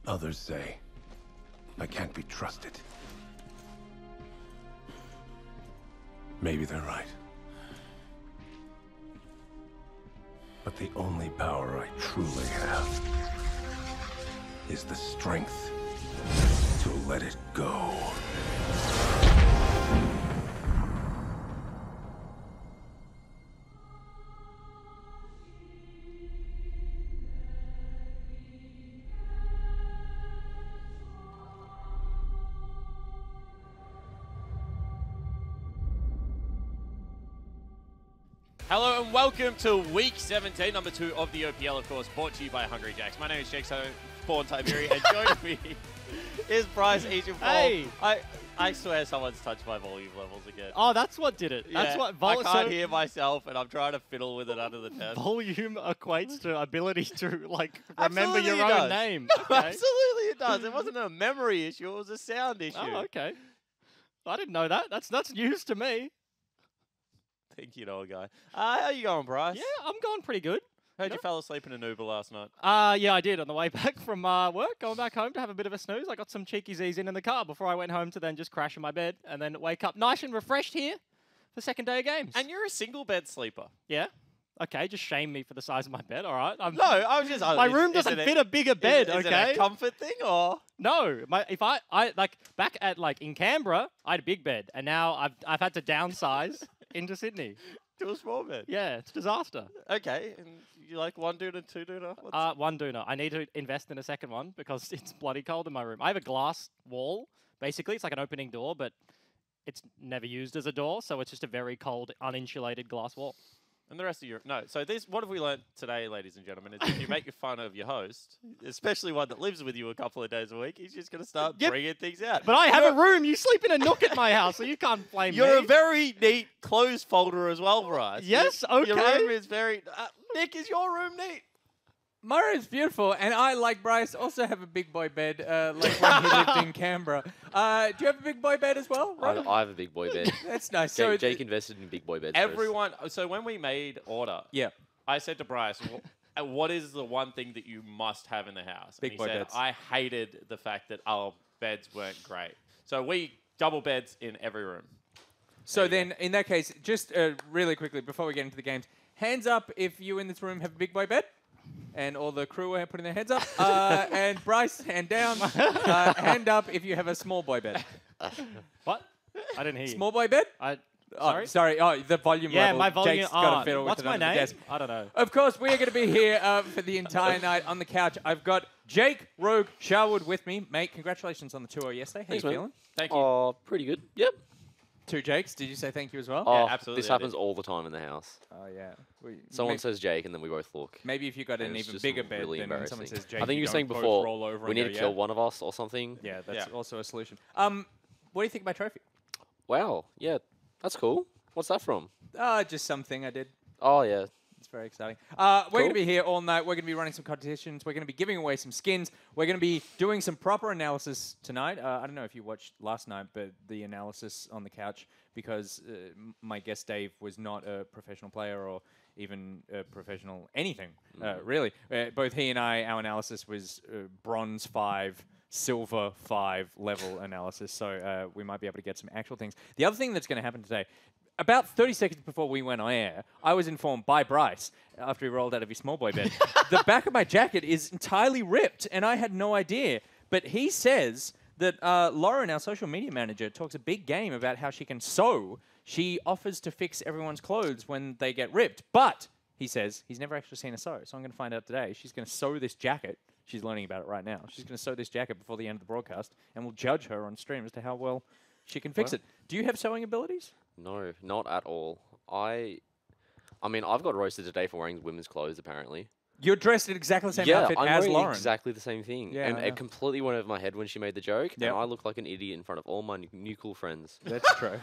Others say I can't be trusted. Maybe they're right. But the only power I truly have is the strength to let it go. Hello and welcome to Week 17, number 2 of the OPL, of course, brought to you by Hungry Jacks. My name is Jake, born Tiberi, and joining me is Bryce Eaton. Hey! I swear someone's touched my volume levels again. Oh, that's what did it. Yeah, That's what I can't hear myself, and I'm trying to fiddle with it under the desk. volume equates to ability to like remember Absolutely your it own does. name. No, Okay. absolutely it does. It wasn't a memory issue, it was a sound issue. Oh, okay. I didn't know that. That's news to me. Think you know a guy. How you going, Bryce? Yeah, I'm going pretty good. Heard you fell asleep in an Uber last night. Yeah, I did on the way back from work, going back home to have a bit of a snooze. I got some cheeky Z's in the car before I went home to then just crash in my bed and then wake up nice and refreshed here for second day of games. And you're a single bed sleeper. yeah, okay, just shame me for the size of my bed. All right, No, I was just... my room doesn't fit a bigger bed. Is okay, it a comfort thing or... No, if I like back at like in Canberra, I had a big bed, and now I've had to downsize into Sydney. To a small bed. Yeah, it's a disaster. Okay, and you like one doona, two doona? One doona. I need to invest in a second one because it's bloody cold in my room. I have a glass wall. Basically, it's like an opening door, but it's never used as a door, so it's just a very cold, uninsulated glass wall. And the rest of your... No, so what have we learned today, ladies and gentlemen, is if you make fun of your host, especially one that lives with you a couple of days a week, he's just going to start bringing things out. But I have a room. You sleep in a nook at my house, so you can't blame me. You're a very neat clothes folder as well, Bryce. Yes, Your okay. room is very... Nick, is your room neat? My room's beautiful, and I, like Bryce, also have a big boy bed, like when he lived in Canberra. Do you have a big boy bed as well, Ronan? I have a big boy bed. That's nice. Jake invested in big boy beds. Everyone... So when we made order, Yeah. I said to Bryce, what is the one thing that you must have in the house? Big and he boy said, beds. I hated the fact that our beds weren't great. So we double beds in every room. So then, in that case, just really quickly, before we get into the games, hands up if you in this room have a big boy bed. And all the crew are putting their hands up. And Bryce, hand down. Hand up if you have a small boy bed. What? I didn't hear you. Small boy bed? Sorry? Oh, the volume Yeah, level. my volume. Jake's got to fiddle with What's it my under the name? desk. I don't know. Of course, we are going to be here for the entire night on the couch. I've got Jake Rogue Sharwood with me. Mate, congratulations on the 2-0 yesterday. How Thanks, you man. feeling? Thank you. Oh, pretty good. Yep. 2 Jakes. Did you say thank you as well? Oh, absolutely, This I happens did. all the time in the house. Oh, yeah. Someone says Jake, and then we both look. Maybe if you got an And it's even just bigger bed, really then when someone embarrassing. says Jake, I think you were don't saying both before roll over we and need go, to yeah? kill one of us or something. Yeah, that's Yeah. also a solution. What do you think of my trophy? Wow. Yeah, that's cool. What's that from? Just something I did. Oh yeah. It's very exciting. We're going to be here all night. We're going to be running some competitions. We're going to be giving away some skins. We're going to be doing some proper analysis tonight. I don't know if you watched last night, but the analysis on the couch, because my guest Dave was not a professional player or even a professional anything, really. Both he and I, our analysis was bronze 5, silver 5 level analysis, so we might be able to get some actual things. The other thing that's going to happen today, about 30 seconds before we went on air, I was informed by Bryce, after he rolled out of his small boy bed, the back of my jacket is entirely ripped, and I had no idea. But he says that Lauren, our social media manager, talks a big game about how she can sew. She offers to fix everyone's clothes when they get ripped. But, he says, he's never actually seen her sew. So I'm going to find out today. She's going to sew this jacket. She's learning about it right now. She's going to sew this jacket before the end of the broadcast, and we'll judge her on stream as to how well she can fix it. Do you have sewing abilities? No, not at all. I mean, I've got roasted today for wearing women's clothes, apparently. You're dressed in exactly the same Yeah, outfit I'm as wearing Lauren. exactly the same thing. Yeah, and yeah. it completely went over my head when she made the joke, Yep. and I look like an idiot in front of all my new cool friends. That's true.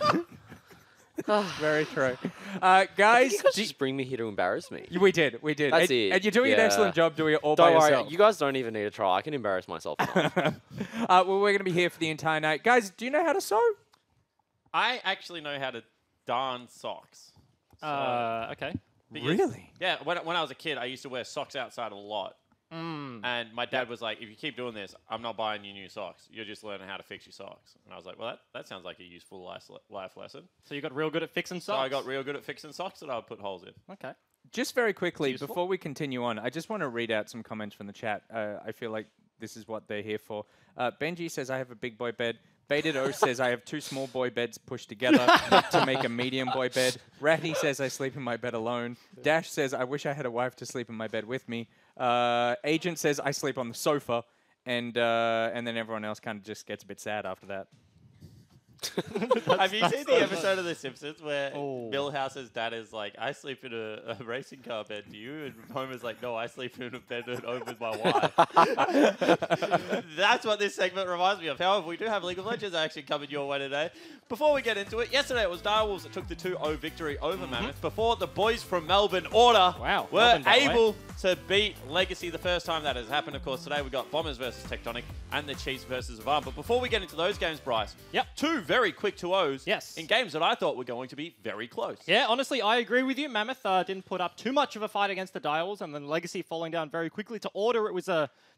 Very true. I Guys, think you guys just bring me here to embarrass me. we did. That's and, it. And you're doing an Yeah. excellent job doing it all by Don't worry, yourself. you guys don't even need to try. I can embarrass myself enough. Well, we're going to be here for the entire night. Guys, do you know how to sew? I actually know how to darn socks. Okay. Because- Really? Yeah, when I was a kid, I used to wear socks outside a lot. And my dad was like, if you keep doing this, I'm not buying you new socks. You're just learning how to fix your socks. And I was like, well, that sounds like a useful life lesson. So you got real good at fixing So socks? I got real good at fixing socks that I would put holes in. Okay. Just very quickly, Useful. before we continue on, I just want to read out some comments from the chat. I feel like this is what they're here for. Benji says, I have a big boy bed. Baited O says, I have 2 small boy beds pushed together to make a medium boy bed. Ratty says, I sleep in my bed alone. Dash says, I wish I had a wife to sleep in my bed with me. Agent says, I sleep on the sofa. And then everyone else kind of just gets a bit sad after that. Have you seen the episode of The Simpsons where Milhouse's dad is like, I sleep in a racing car bed, do you? And Homer's like, no, I sleep in a bed at home with my wife. That's what this segment reminds me of. However, we do have League of Legends action coming your way today. Before we get into it, yesterday it was Direwolves that took the 2-0 victory over Mammoth before the boys from Melbourne Order Wow, were Melbourne, by the way. able to beat Legacy the first time that has happened. Of course, today we got Bombers versus Tectonic and the Chiefs versus Avant. But before we get into those games, Bryce, Yep. 2 very quick 2-0s Yes. in games that I thought were going to be very close. Yeah, honestly, I agree with you. Mammoth didn't put up too much of a fight against the Direwolves, and then Legacy falling down very quickly to Order. It was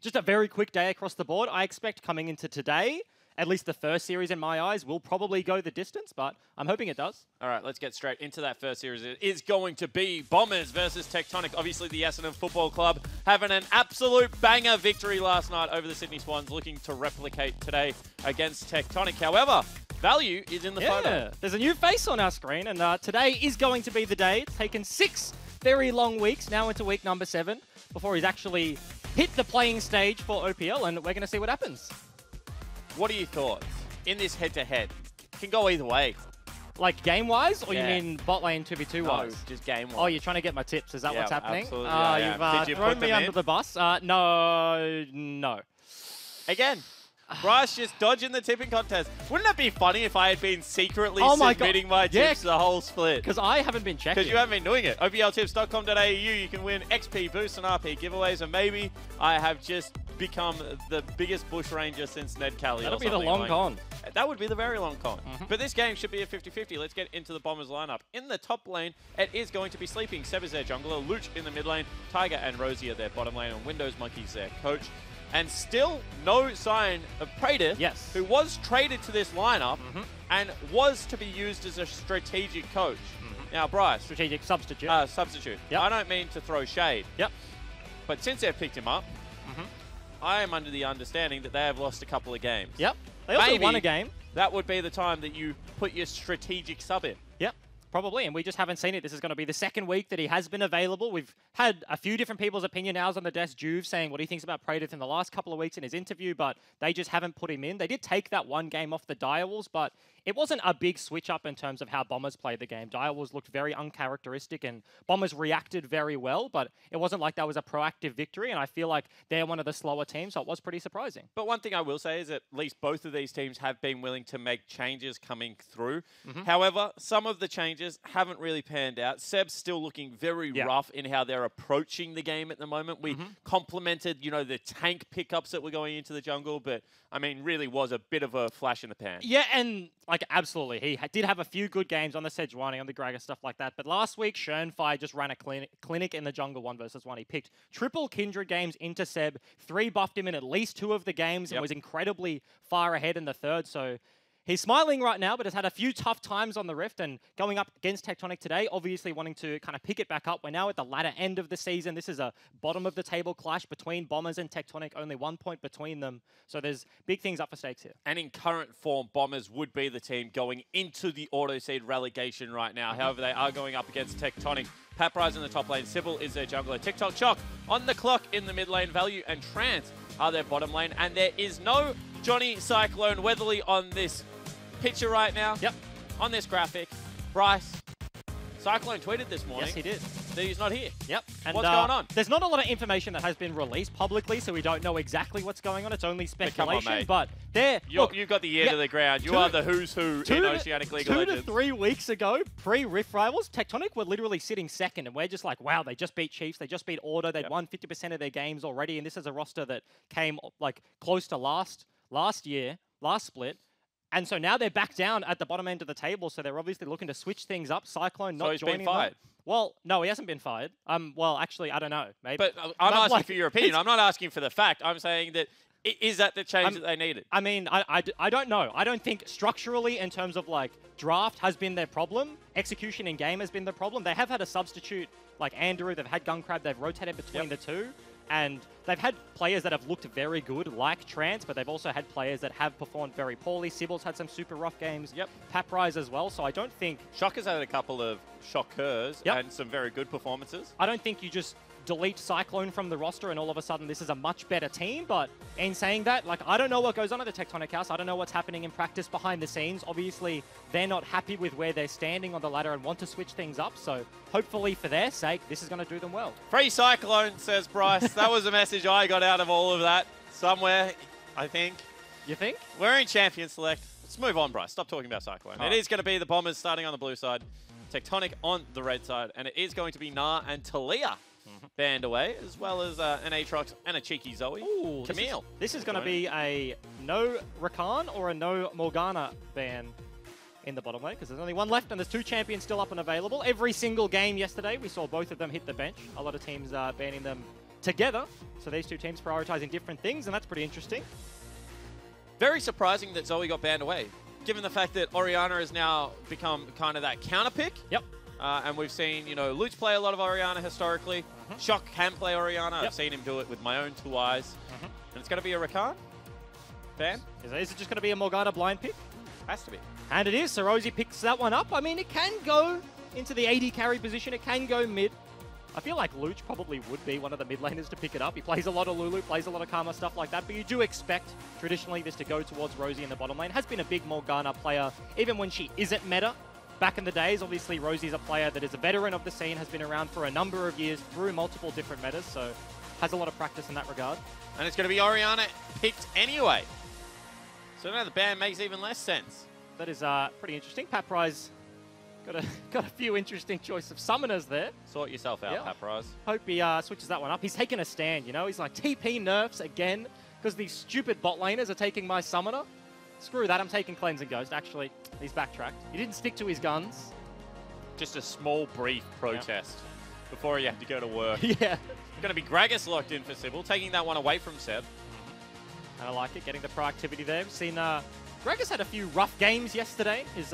just a very quick day across the board. I expect coming into today, at least the first series in my eyes, will probably go the distance, but I'm hoping it does. All right, let's get straight into that first series. It is going to be Bombers versus Tectonic. Obviously, the Essendon Football Club having an absolute banger victory last night over the Sydney Swans, looking to replicate today against Tectonic. However, value is in the photo. There's a new face on our screen, and today is going to be the day. It's taken 6 very long weeks, now into week number 7, before he's actually hit the playing stage for OPL, and we're going to see what happens. What are your thoughts in this head-to-head? Can go either way. Like game-wise, or Yeah. you mean bot lane 2v2-wise? No, just game-wise. Oh, you're trying to get my tips. Is that Yeah, what's happening? absolutely, I am. You've Did you thrown put me them under in? the bus. No. Again, Bryce just dodging the tipping contest. Wouldn't it be funny if I had been secretly Oh my God. submitting my Yeah. tips the whole split? Because I haven't been checking. Because you haven't been doing it. OPLtips.com.au, you can win XP boosts and RP giveaways, and maybe I have just become the biggest bush ranger since Ned Kelly. That'll or be the something. long Like, con. That would be the very long con. But this game should be a 50-50. Let's get into the Bombers lineup. In the top lane, it is going to be Sleeping. Seb is their jungler. Luch in the mid lane. Tiger and Rosie are their bottom lane. And Windows Monkey's their coach. And still no sign of Prater, Yes. who was traded to this lineup and was to be used as a strategic coach. Now, Bryce, Strategic substitute. substitute. Yep. I don't mean to throw shade, Yep. but since they've picked him up, I am under the understanding that they have lost a couple of games. Yep. They also Maybe won a game. that would be the time that you put your strategic sub in. Yep. Probably, and we just haven't seen it. This is going to be the second week that he has been available. We've had a few different people's opinion nows on the desk. Juve saying what he thinks about Prater in the last couple of weeks in his interview, but they just haven't put him in. They did take that one game off the Direwolves, but it wasn't a big switch up in terms of how Bombers played the game. Direwolves looked very uncharacteristic, and Bombers reacted very well, but it wasn't like that was a proactive victory, and I feel like they're one of the slower teams, so it was pretty surprising. But one thing I will say is that at least both of these teams have been willing to make changes coming through. However, some of the changes haven't really panned out. Seb's still looking very rough in how they're approaching the game at the moment. We complimented, the tank pickups that were going into the jungle, but I mean, really was a bit of a flash in the pan. Yeah, and absolutely. He did have a few good games on the Sejuani, on the Graga, stuff like that. But last week, Schernfire just ran a clinic in the jungle 1v1. He picked triple Kindred games into Seb, 3 buffed him in at least 2 of the games, and was incredibly far ahead in the 3rd. So he's smiling right now, but has had a few tough times on the Rift, and going up against Tectonic today, obviously wanting to kind of pick it back up. We're now at the latter end of the season. This is a bottom-of-the-table clash between Bombers and Tectonic, only 1 point between them. So there's big things up for stakes here. And in current form, Bombers would be the team going into the auto-seed relegation right now. However, they are going up against Tectonic. Paprise in the top lane. Sybil is their jungler. TikTok Choc on the clock in the mid lane. Value and Trance are their bottom lane. And there is no Johnny Cyclone Weatherly on this picture right now. Yep. On this graphic. Bryce, Cyclone tweeted this morning Yes, he did. that he's not here. Yep. And, What's going on? There's not a lot of information that has been released publicly, so we don't know exactly what's going on. It's only come on, speculation. mate. But there, You've got the ear to the ground. You are the who's who in Oceanic League of 2 Legends. to 3 weeks ago, pre-Rift Rivals, Tectonic were literally sitting second, and we're just like, wow, they just beat Chiefs, they just beat Order, they'd won 50% of their games already, and this is a roster that came like close to last split. And so now they're back down at the bottom end of the table, so they're obviously looking to switch things up. Cyclone not So he's joining been fired? them. Well, no, he hasn't been fired. Well, actually, I don't know. Maybe. But I'm But, asking like, for your opinion. I'm not asking for the fact. I'm saying that is that the change that they needed? I mean, I don't know. I don't think structurally, in terms of like draft, has been their problem. Execution in game has been the problem. They have had a substitute like Andrew. They've had Gunkrab. They've rotated between the two. And they've had players that have looked very good, like Trance, but they've also had players that have performed very poorly. Sybil's had some super rough games. Paprise as well. So I don't think... Shock has had a couple of shockers and some very good performances. I don't think you just delete Cyclone from the roster and all of a sudden this is a much better team. But in saying that, like, I don't know what goes on at the Tectonic House. I don't know what's happening in practice behind the scenes. Obviously, they're not happy with where they're standing on the ladder and want to switch things up. So hopefully for their sake, this is going to do them well. Free Cyclone, says Bryce. That was a message I got out of all of that somewhere, I think. You think? We're in Champion Select. Let's move on, Bryce. Stop talking about Cyclone. It is going to be the Bombers starting on the blue side, Tectonic on the red side, and it is going to be Nah and Talia banned away, as well as an Aatrox and a cheeky Zoe. Ooh, Camille. This is going to be a no Rakan or a no Morgana ban in the bottom lane, because there's only one left and there's two champions still up and available. Every single game yesterday, we saw both of them hit the bench. A lot of teams banning them together. So these two teams prioritizing different things, and that's pretty interesting. Very surprising that Zoe got banned away, given the fact that Orianna has now become kind of that counter pick. Yep. And we've seen, you know, Lutz play a lot of Orianna historically. Shock can play Orianna. I've seen him do it with my own two eyes. And it's going to be a Rakan ban. Is it just going to be a Morgana blind pick? Has to be. And it is, so Rosie picks that one up. I mean, it can go into the AD carry position. It can go mid. I feel like Luch probably would be one of the mid laners to pick it up. He plays a lot of Lulu, plays a lot of Karma, stuff like that. But you do expect, traditionally, this to go towards Rosie in the bottom lane. Has been a big Morgana player, even when she isn't meta. Back in the days, obviously, Rosie's a player that is a veteran of the scene, has been around for a number of years through multiple different metas, so has a lot of practice in that regard. And it's going to be Orianna picked anyway. So now the ban makes even less sense. That is pretty interesting. Paprise got a few interesting choice of summoners there. Sort yourself out, Paprise. Hope he switches that one up. He's taking a stand, you know? He's like, TP nerfs again, because these stupid bot laners are taking my summoner. Screw that, I'm taking Cleansing Ghost. Actually, he's backtracked. He didn't stick to his guns. Just a small, brief protest before he had to go to work. Yeah. Going to be Gragas locked in for Sybil, taking that one away from Seb. And I like it, getting the proactivity there. We've seen Gragas had a few rough games yesterday. His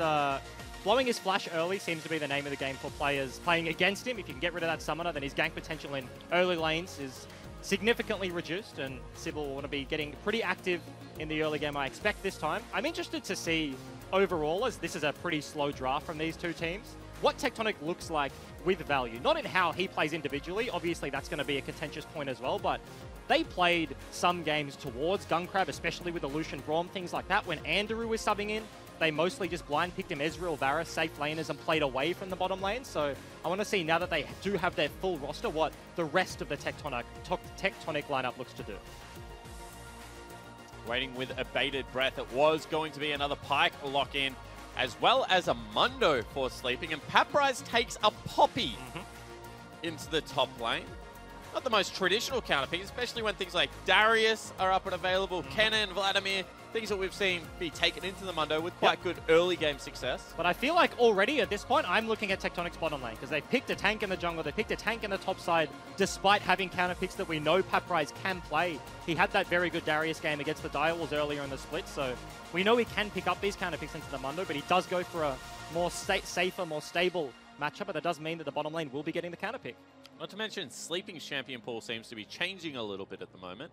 blowing his flash early seems to be the name of the game for players playing against him. If you can get rid of that summoner, then his gank potential in early lanes is significantly reduced, and Sybil will want to be getting pretty active in the early game, I expect, this time. I'm interested to see overall, as this is a pretty slow draft from these two teams, what Tectonic looks like with value. Not in how he plays individually. Obviously, that's going to be a contentious point as well, but they played some games towards Gunkrab, especially with the Lucian Braum, things like that. When Andrew was subbing in, they mostly just blind picked him Ezreal, Varus, safe laners, and played away from the bottom lane. So I want to see, now that they do have their full roster, what the rest of the Tectonic lineup looks to do. Waiting with a bated breath. It was going to be another Pyke lock-in, as well as a Mundo for sleeping. And Paprise takes a Poppy into the top lane. Not the most traditional counter pick, especially when things like Darius are up and available, Kenna and Vladimir, things that we've seen be taken into the Mundo with quite good early game success. But I feel like already at this point, I'm looking at Tectonic's bottom lane, because they picked a tank in the jungle, they picked a tank in the top side, despite having counter picks that we know Paprise can play. He had that very good Darius game against the Direwolves earlier in the split, so we know he can pick up these counter picks into the Mundo, but he does go for a more safer, more stable matchup, but that does mean that the bottom lane will be getting the counter pick. Not to mention, Sleeping's champion pool seems to be changing a little bit at the moment.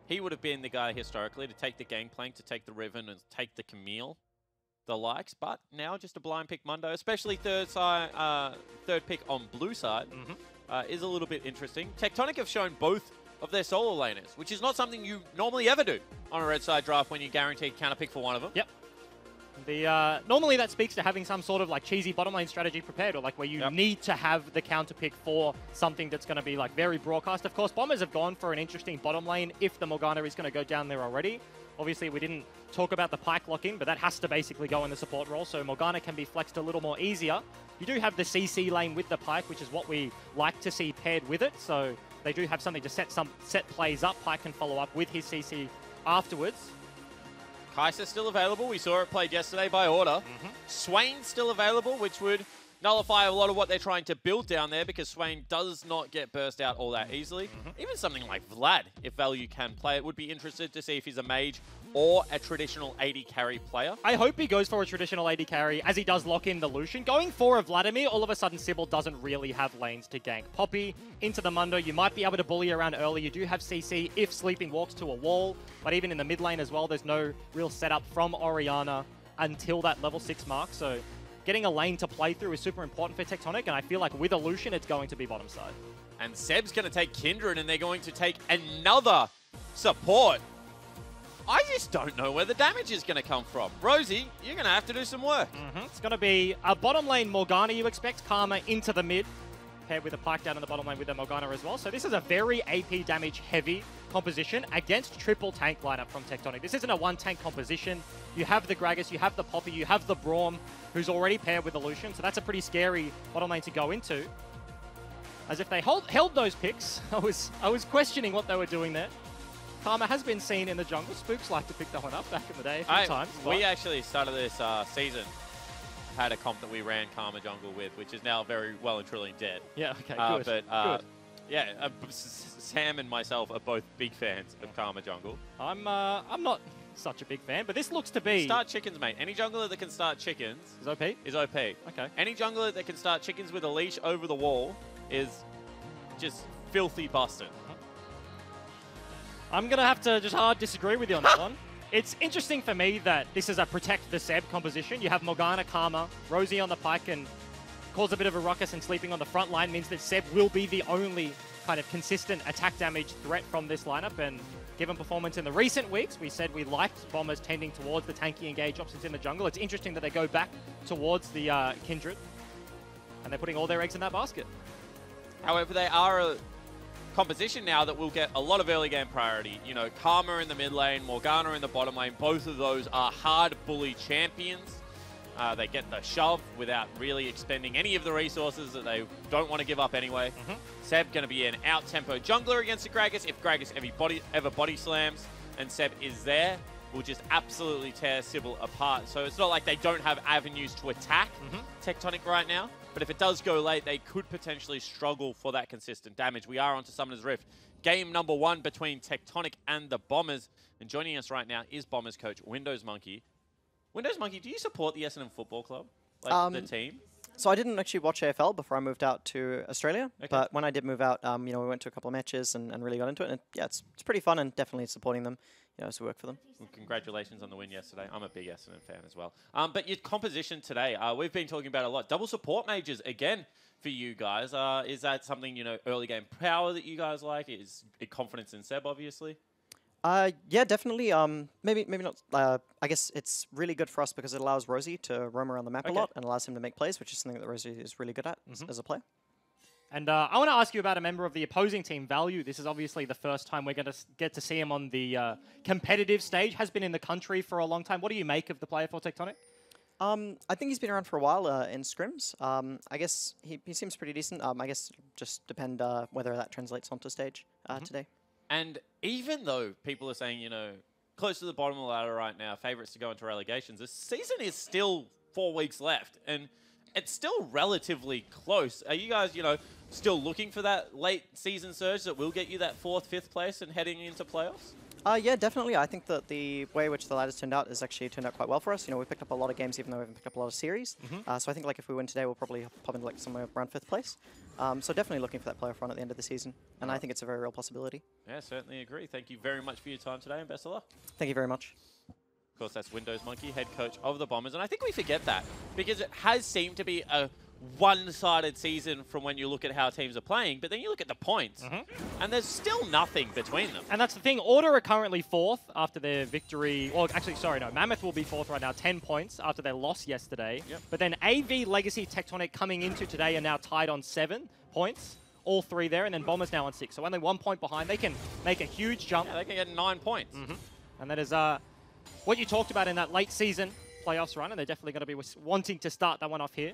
He would have been the guy historically to take the Gangplank, to take the Riven, and take the Camille, the likes. But now just a blind pick Mundo, especially third pick on blue side, is a little bit interesting. Tectonic have shown both of their solo laners, which is not something you normally ever do on a red side draft when you guaranteed counter pick for one of them. Yep. Normally that speaks to having some sort of like cheesy bottom lane strategy prepared, or like where you need to have the counter pick for something that's going to be like very broadcast. Of course, Bombers have gone for an interesting bottom lane if the Morgana is going to go down there already. Obviously, we didn't talk about the Pyke lock-in, but that has to basically go in the support role, so Morgana can be flexed a little more easier. You do have the CC lane with the Pyke, which is what we like to see paired with it, so they do have something to set plays up. Pyke can follow up with his CC afterwards. Kaiser's still available. We saw it played yesterday by order. Swain's still available, which would nullify a lot of what they're trying to build down there because Swain does not get burst out all that easily. Even something like Vlad, if value can play it, would be interested to see if he's a mage or a traditional AD carry player. I hope he goes for a traditional AD carry as he does lock in the Lucian. Going for a Vladimir, all of a sudden Sybil doesn't really have lanes to gank. Poppy into the Mundo, you might be able to bully around early. You do have CC if Sleeping walks to a wall, but even in the mid lane as well, there's no real setup from Orianna until that level 6 mark. So getting a lane to play through is super important for Tectonic, and I feel like with a Lucian, it's going to be bottom side. And Seb's going to take Kindred, and they're going to take another support. I just don't know where the damage is going to come from. Rosie, you're going to have to do some work. It's going to be a bottom lane Morgana, you expect. Karma into the mid, paired with a Pike down in the bottom lane with the Morgana as well. So this is a very AP damage heavy composition against triple tank lineup from Tectonic. This isn't a one tank composition. You have the Gragas, you have the Poppy, you have the Braum, who's already paired with the Lucian. So that's a pretty scary bottom lane to go into. As if they held those picks. I was questioning what they were doing there. Karma has been seen in the jungle. Spooks like to pick that one up back in the day a few times. We actually started this season, had a comp that we ran Karma jungle with, which is now very well and truly dead. Yeah, okay, good. Good. Yeah, Sam and myself are both big fans of Karma jungle. I'm not such a big fan, but this looks to be... Start chickens, mate. Any jungler that can start chickens... Is OP? Is OP. Okay. Any jungler that can start chickens with a leash over the wall is just filthy busted. I'm going to have to just hard disagree with you on that one. It's interesting for me that this is a protect the Seb composition. You have Morgana, Karma, Rosie on the Pike, and cause a bit of a ruckus, and sleeping on the front line means that Seb will be the only kind of consistent attack damage threat from this lineup. And given performance in the recent weeks, we said we liked Bombers tending towards the tanky engage options in the jungle. It's interesting that they go back towards the Kindred, and they're putting all their eggs in that basket. However, they are a composition now that will get a lot of early game priority. You know, Karma in the mid lane, Morgana in the bottom lane. Both of those are hard bully champions. They get the shove without really expending any of the resources that they don't want to give up anyway. Seb going to be an out-tempo jungler against the Gragas. If Gragas ever body slams and Seb is there, will just absolutely tear Sybil apart. So it's not like they don't have avenues to attack Tectonic right now. But if it does go late, they could potentially struggle for that consistent damage. We are onto Summoner's Rift. Game number 1 between Tectonic and the Bombers. And joining us right now is Bombers coach Windows Monkey. Windows Monkey, do you support the Essendon Football Club? Like the team? So I didn't actually watch AFL before I moved out to Australia. Okay. But when I did move out, you know, we went to a couple of matches and really got into it. And yeah, it's pretty fun, and definitely supporting them, you know, as we work for them. Well, congratulations on the win yesterday. I'm a big Essendon fan as well. But your composition today, we've been talking about a lot. Double support mages again for you guys. Is that something, you know, early game power that you guys like? Is it confidence in Seb, obviously? Yeah, definitely. Maybe not. I guess it's really good for us because it allows Rosie to roam around the map a lot and allows him to make plays, which is something that Rosie is really good at as a player. And I want to ask you about a member of the opposing team, Value. This is obviously the first time we're going to get to see him on the competitive stage. Has been in the country for a long time. What do you make of the player for Tectonic? I think he's been around for a while in scrims. I guess he seems pretty decent. I guess just depend whether that translates onto stage today. And even though people are saying, you know, close to the bottom of the ladder right now, favourites to go into relegations, the season is still 4 weeks left, and it's still relatively close. Are you guys, you know, still looking for that late season surge that will get you that 4th, 5th place and heading into playoffs? Yeah, definitely. I think that the way which the ladder's turned out has actually turned out quite well for us. You know, we picked up a lot of games even though we haven't picked up a lot of series. So I think like if we win today, we'll probably pop into like somewhere around 5th place. So definitely looking for that playoff run at the end of the season. And I think it's a very real possibility. Yeah, certainly agree. Thank you very much for your time today, and best of luck. Thank you very much. Of course, that's Windows Monkey, head coach of the Bombers. And I think we forget that because it has seemed to be a one-sided season from when you look at how teams are playing, but then you look at the points, and there's still nothing between them. And that's the thing. Order are currently 4th after their victory. Or actually, sorry, no. Mammoth will be 4th right now, 10 points after their loss yesterday. But then AV, Legacy, Tectonic coming into today are now tied on 7 points. All 3 there, and then Bombers now on 6. So only 1 point behind. They can make a huge jump. Yeah, they can get 9 points. And that is what you talked about in that late season playoffs run, and they're definitely going to be wanting to start that one off here.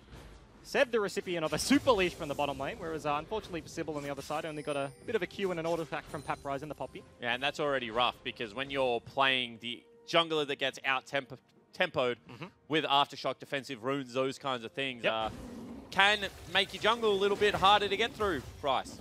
Seb, the recipient of a super leash from the bottom lane, whereas unfortunately for Sybil on the other side, only got a bit of a Q and an auto attack from Paprise in the Poppy. Yeah, and that's already rough because when you're playing the jungler that gets out-tempoed with Aftershock, defensive runes, those kinds of things, can make your jungle a little bit harder to get through, Bryce.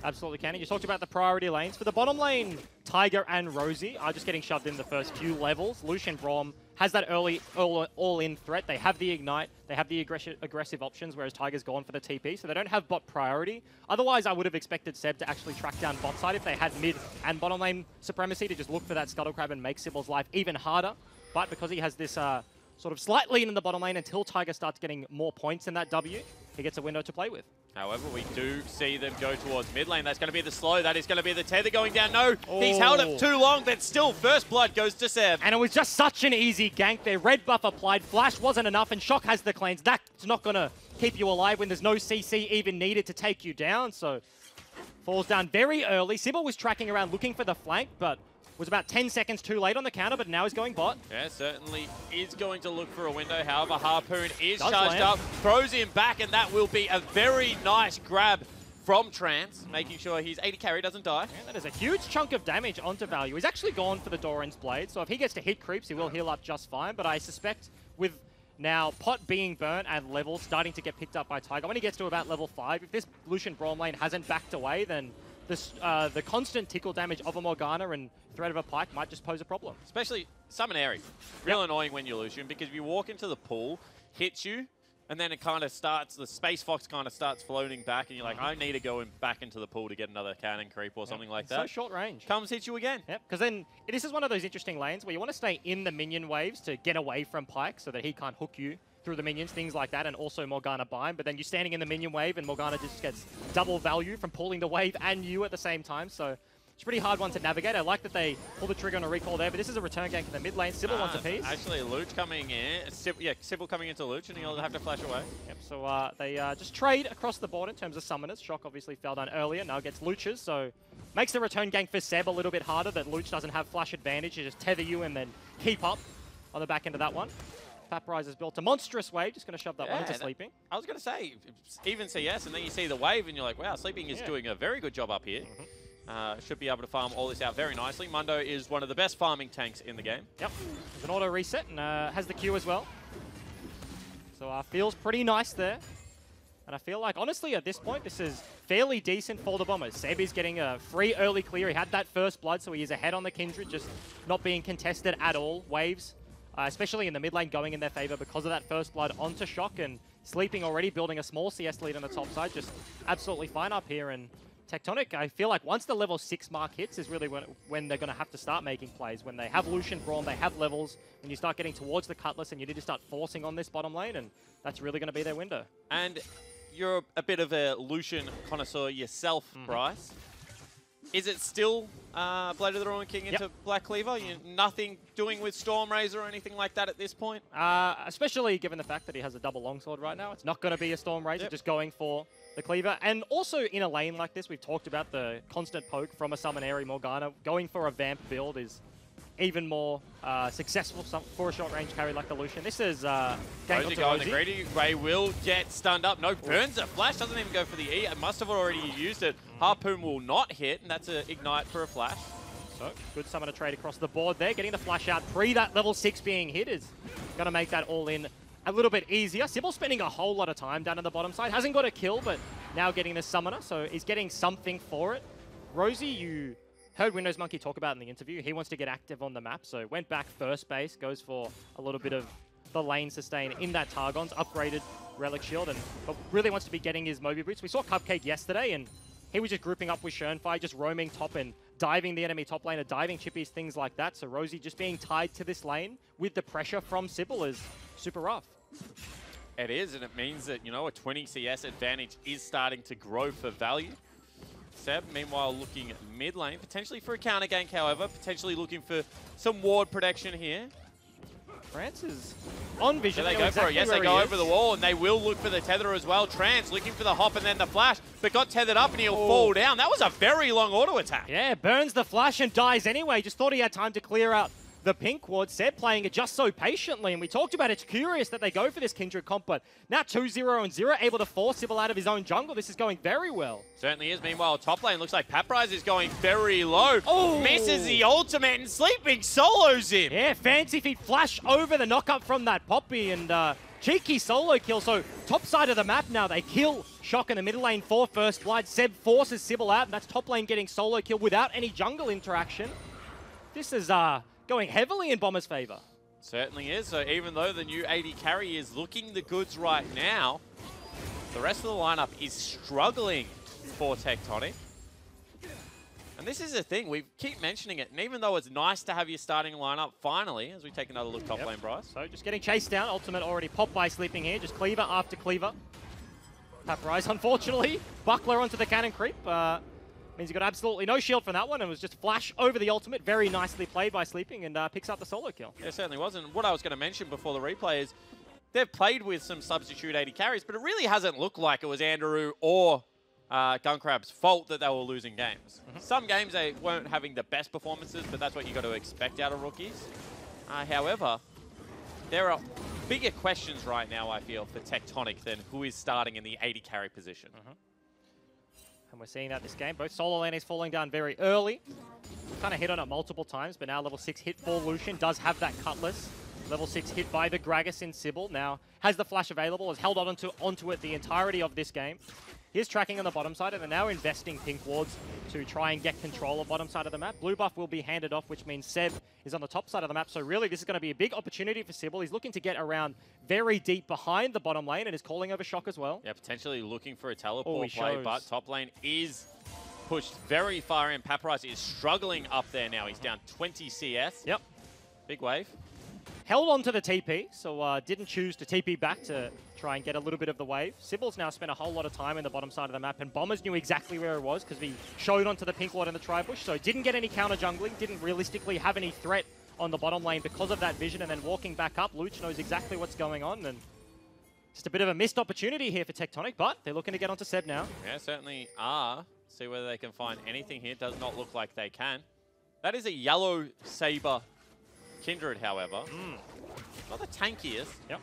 Absolutely can. You just talked about the priority lanes. For the bottom lane, Tiger and Rosie are just getting shoved in the first few levels. Lucian Braum has that early all-in threat. They have the Ignite. They have the aggressive options, whereas Tiger's gone for the TP, so they don't have bot priority. Otherwise, I would have expected Seb to actually track down bot side if they had mid and bottom lane supremacy to just look for that Scuttle Crab and make Sybil's life even harder. But because he has this sort of slight lead in the bottom lane until Tiger starts getting more points in that W, he gets a window to play with. However, we do see them go towards mid lane. That's going to be the slow. That is going to be the tether going down. No, he's held it too long, but still, first blood goes to Seb. And it was just such an easy gank there. Red buff applied, flash wasn't enough, and Shock has the cleanse. That's not going to keep you alive when there's no CC even needed to take you down, so falls down very early. Sybil was tracking around looking for the flank, but was about 10 seconds too late on the counter, but now he's going bot. Yeah, certainly is going to look for a window. However, Harpoon is charged up, throws him back, and that will be a very nice grab from Trance, making sure his 80 carry doesn't die. Yeah, that is a huge chunk of damage onto Value. He's actually gone for the Doran's Blade, so if he gets to hit creeps, he will heal up just fine, but I suspect with now Pot being burnt and level starting to get picked up by Tiger, when he gets to about level 5, if this Lucian Braum lane hasn't backed away, then this, the constant tickle damage of a Morgana and threat of a Pike might just pose a problem. Especially Summon Airy. Real annoying when you Lucian, because if you walk into the pool, hits you, and then it kind of starts, the Space Fox kind of starts floating back, and you're like, I need to go back into the pool to get another cannon creep or something like that. So short range. Comes hit you again. Yep, because then this is one of those interesting lanes where you want to stay in the minion waves to get away from Pike so that he can't hook you through the minions, things like that, and also Morgana bind, but then you're standing in the minion wave and Morgana just gets double value from pulling the wave and you at the same time, so it's a pretty hard one to navigate. I like that they pull the trigger on a recall there, but this is a return gank in the mid lane. Sybil wants a piece. Actually, Luch coming in. Sybil coming into Luch, and he'll have to flash away. Yep, so they just trade across the board in terms of summoners. Shock obviously fell down earlier, now gets Luch's, so makes the return gank for Seb a little bit harder, that Luch doesn't have flash advantage to just tether you and then keep up on the back end of that one. Vaporize has built a monstrous wave, just going to shove that one into Sleeping. I was going to say, even CS, and then you see the wave, and you're like, wow, Sleeping is doing a very good job up here. Should be able to farm all this out very nicely. Mundo is one of the best farming tanks in the game. Yep, there's an auto reset, and has the Q as well. So feels pretty nice there. And I feel like, honestly, at this point, this is fairly decent for the Bombers. Seb is getting a free early clear. He had that first blood, so he is ahead on the Kindred, just not being contested at all. Waves, especially in the mid lane, going in their favor because of that first blood onto Shock, and Sleeping already building a small CS lead on the top side, just absolutely fine up here. And Tectonic, I feel like once the level 6 mark hits is really when they're going to have to start making plays. When they have Lucian Braum, they have levels, and you start getting towards the Cutlass, and you need to start forcing on this bottom lane, and that's really going to be their window. And you're a bit of a Lucian connoisseur yourself, Bryce. Is it still Blade of the Ruined King into Black Cleaver? Nothing doing with Storm Razor or anything like that at this point? Especially given the fact that he has a double longsword right now. It's not going to be a Storm Razor, just going for the Cleaver. And also in a lane like this, we've talked about the constant poke from a Summon Airy Morgana. Going for a Vamp build is even more successful for a short-range carry like the Lucian. This is Rosie going the greedy. Ray will get stunned up. No, burns a flash. Doesn't even go for the E. It must have already used it. Harpoon will not hit, and that's an Ignite for a flash. So, good summoner trade across the board there. Getting the flash out pre that level 6 being hit is going to make that all in a little bit easier. Sybil spending a whole lot of time down on the bottom side. Hasn't got a kill, but now getting the summoner, so he's getting something for it. Rosie, you heard Windows Monkey talk about in the interview. He wants to get active on the map, so went back first base, goes for a little bit of the lane sustain in that Targon's upgraded Relic Shield, but really wants to be getting his Moby Boots. We saw Cupcake yesterday, and he was just grouping up with Shernfire, just roaming top and diving the enemy top lane, or diving chippies, things like that. So Rosie just being tied to this lane with the pressure from Sybil is super rough. It is, and it means that, a 20 CS advantage is starting to grow for value. Seb, meanwhile, looking at mid lane, potentially for a counter gank, however, potentially looking for some ward protection here. France is on vision. They go for it. Yes, they go over the wall, and they will look for the tether as well. Trance looking for the hop and then the flash, but got tethered up, and he'll fall down. That was a very long auto attack. Yeah, burns the flash and dies anyway. Just thought he had time to clear out the pink ward. Seb playing it just so patiently, and we talked about it's curious that they go for this Kindred comp, but now 2-0 and 0, able to force Sybil out of his own jungle. This is going very well. Certainly is. Meanwhile, top lane looks like Paprise is going very low. Oh! Misses the ultimate and Sleeping solos him. Yeah, fancy feet flash over the knock-up from that Poppy, and cheeky solo kill. So top side of the map now, they kill Shock in the middle lane for first blood. Seb forces Sybil out, and that's top lane getting solo kill without any jungle interaction. This is going heavily in Bomber's favor. Certainly is. So even though the new AD carry is looking the goods right now, the rest of the lineup is struggling for Tectonic. And this is the thing, we keep mentioning it, and even though it's nice to have your starting lineup finally, as we take another look top lane, Bryce. So just getting chased down, ultimate already popped by Sleeping here, just cleaver after cleaver. Paprise, unfortunately, buckler onto the cannon creep. Means he got absolutely no shield from that one, and was just flash over the ultimate. Very nicely played by Sleeping, and picks up the solo kill. Yeah, it certainly was, and what I was going to mention before the replay is, they've played with some substitute AD carries, but it really hasn't looked like it was Andrew or Gunkrab's fault that they were losing games. Some games they weren't having the best performances, but that's what you got to expect out of rookies. However, there are bigger questions right now, I feel, for Tectonic than who is starting in the AD carry position. And we're seeing that this game. Both solo lanes falling down very early. Kind of hit on it multiple times, but now level 6 hit for Lucian. Does have that Cutlass. Level 6 hit by the Gragas in Sybil. Now has the flash available, has held onto it the entirety of this game. He's tracking on the bottom side, and they're now investing pink wards to try and get control of bottom side of the map. Blue buff will be handed off, which means Seb is on the top side of the map. So really, this is going to be a big opportunity for Sybil. He's looking to get around very deep behind the bottom lane and is calling over Shock as well. Yeah, potentially looking for a teleport play, but top lane is pushed very far in. Paprise is struggling up there now. He's down 20 CS. Yep. Big wave. Held on to the TP, so didn't choose to TP back to try and get a little bit of the wave. Sybil's now spent a whole lot of time in the bottom side of the map, and Bombers knew exactly where it was because we showed onto the pink ward in the tri-bush, so didn't get any counter jungling, didn't realistically have any threat on the bottom lane because of that vision, and then walking back up, Luch knows exactly what's going on, and just a bit of a missed opportunity here for Tectonic, but they're looking to get onto Seb now. Yeah, certainly are. See whether they can find anything here. Does not look like they can. That is a yellow Saber Kindred, however. Not the tankiest. Yep.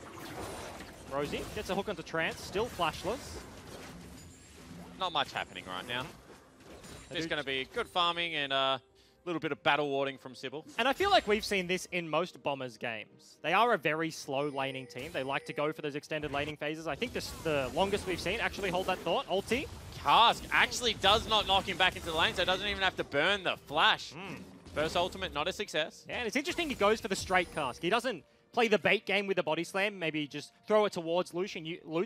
Rosie gets a hook onto Trance, still flashless. Not much happening right now. Just going to be good farming and a little bit of battle warding from Sybil. And I feel like we've seen this in most Bombers games. They are a very slow laning team. They like to go for those extended laning phases. I think the longest we've seen, actually hold that thought, ulti. Cask actually does not knock him back into the lane, so it doesn't even have to burn the flash. First ultimate, not a success. Yeah, and it's interesting he goes for the straight Cask. He doesn't play the bait game with the body slam, maybe just throw it towards Luch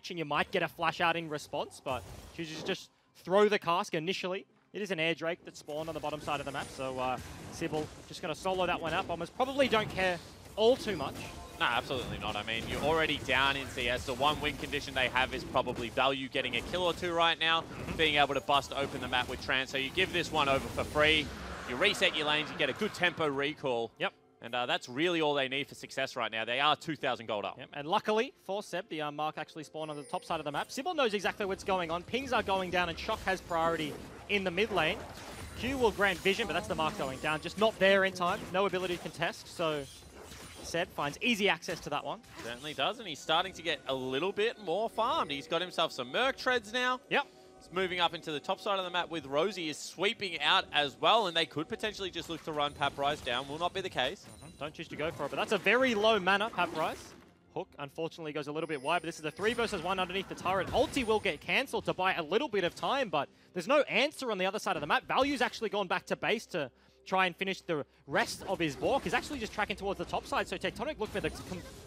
and you might get a flash out in response, but chooses just throw the Cask initially. It is an air drake that spawned on the bottom side of the map, so Sybil just going to solo that one out. Bombers probably don't care all too much. No, absolutely not. I mean, you're already down in CS. The one win condition they have is probably value getting a kill or two right now, being able to bust open the map with Trance. So you give this one over for free, you reset your lanes, you get a good tempo recall. Yep. And that's really all they need for success right now. They are 2,000 gold up. Yep. And luckily for Seb, the mark actually spawned on the top side of the map. Sybil knows exactly what's going on. Pings are going down, and Shock has priority in the mid lane. Q will grant vision, but that's the mark going down. Just not there in time. No ability to contest, so Seb finds easy access to that one. Certainly does, and he's starting to get a little bit more farmed. He's got himself some Merc Treads now. Yep. He's moving up into the top side of the map with Rosie is sweeping out as well, and they could potentially just look to run Paprise down. Will not be the case. Don't choose to go for it, but that's a very low mana, Paprise. Hook, unfortunately, goes a little bit wide, but this is a 3 versus 1 underneath the turret. Ulti will get cancelled to buy a little bit of time, but there's no answer on the other side of the map. Value's actually gone back to base to try and finish the rest of his walk. He's actually just tracking towards the top side, so Tectonic